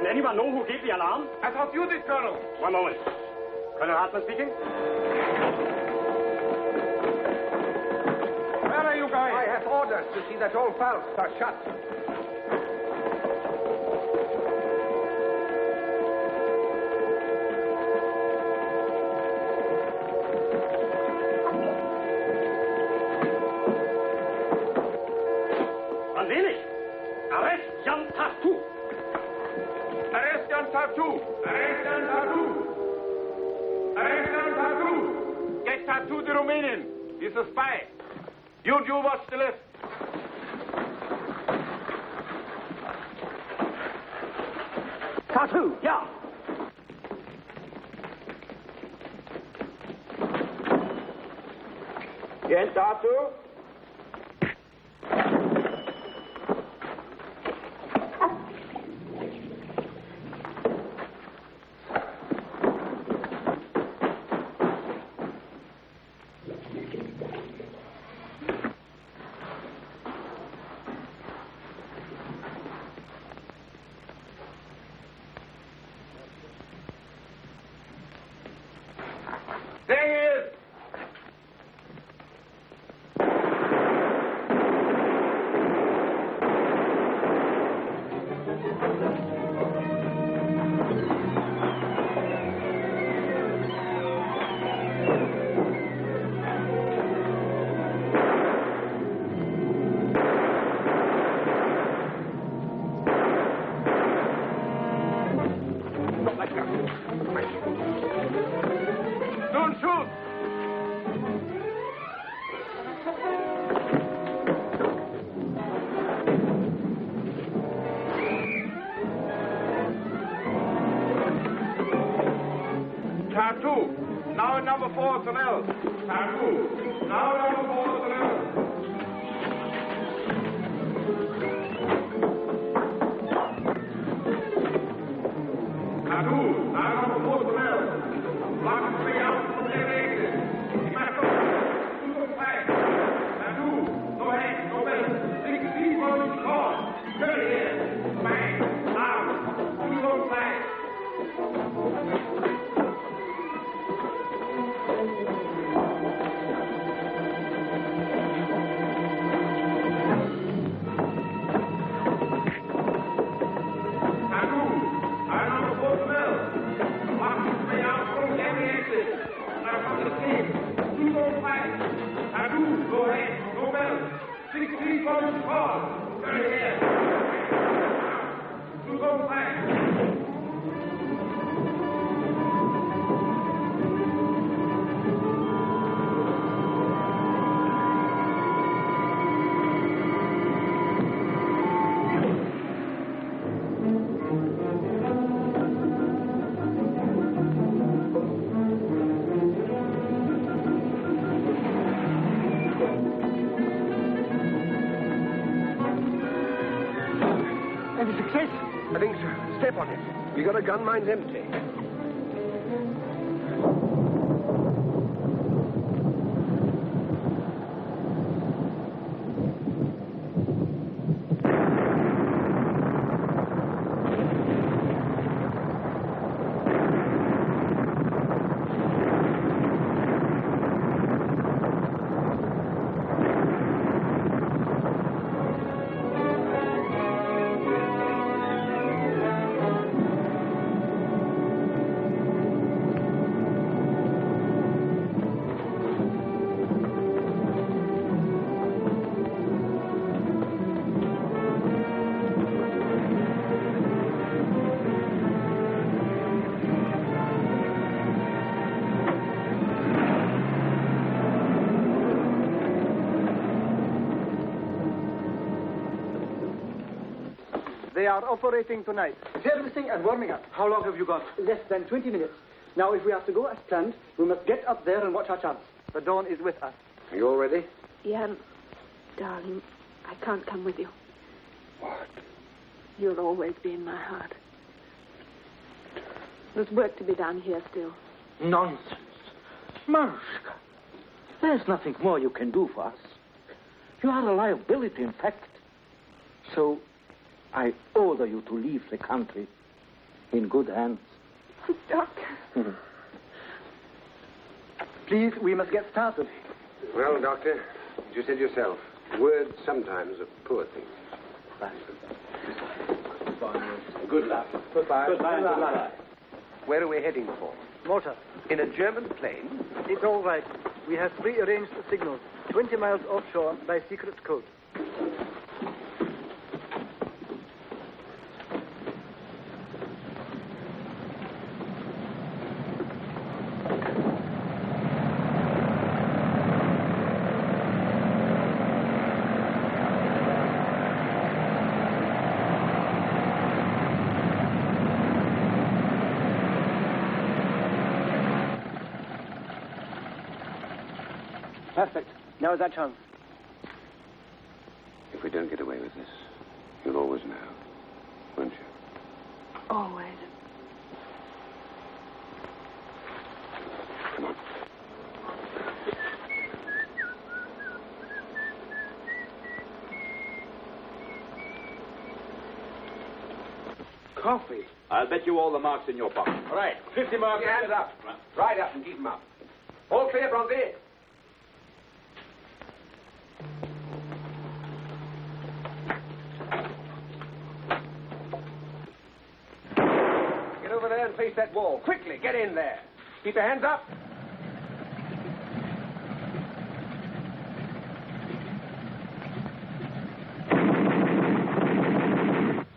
Anyone know who gave the alarm? I thought you did, Colonel. One moment. Colonel Hartman speaking. Where are you going? I have orders to see that all valves are shut. Andrewitsch, arrest Jan Tartu. Arrest Jan Tartu! Arrest Jan Tartu! Arrest Jan Tartu! Get Tartu the Romanian. He's a spy. You watch the left. Tartu, yeah. Jan Tartu? Don't shoot! Tartu, now number 4 Tunnel. Tartu, now number 4 Tunnel. Tartu, now number 4 Tunnel. Block 3 out from their exit. Super flag. Tartu, no hands, no bells. 6 people in call. 30 here. Bang, out. Super flag. Any success? I think so. Step on it. We got a gun, mine's empty. They are operating tonight. Servicing and warming up. How long have you got? Less than 20 minutes. Now, if we have to go as planned, we must get up there and watch our chance. The dawn is with us. Are you all ready? Yeah, darling, I can't come with you. What? You'll always be in my heart. There's work to be done here still. Nonsense. Marushka, there's nothing more you can do for us. You are a liability, in fact. So, I order you to leave the country in good hands. Doctor. Please, we must get started. Well, Doctor, as you said yourself, words sometimes are poor things. Bye. Good luck. Goodbye. Goodbye. Goodbye. Where are we heading for? Malta. In a German plane? It's all right. We have prearranged signals 20 miles offshore by secret code. Perfect. Now is our chance. If we don't get away with this, you'll always know, won't you? Always. Come on. Coffee. I'll bet you all the marks in your pocket. All right, 50 marks. Keep your hands up. Right up and keep them up. All clear, Bronzy? Get over there and face that wall. Quickly, get in there. Keep your hands up.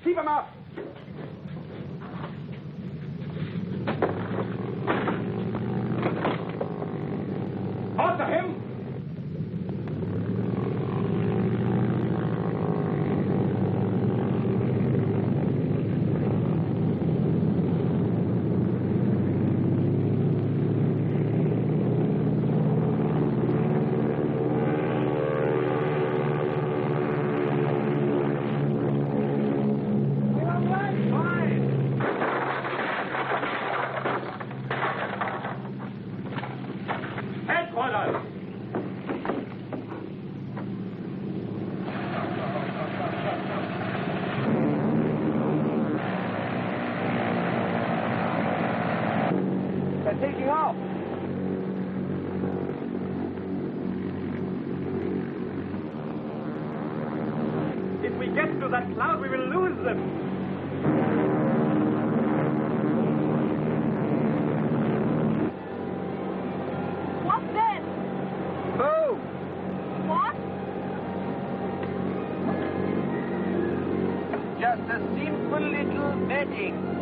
Keep them up. After him. Taking off. If we get to that cloud, we will lose them. What then? Move! What? just a simple little wedding.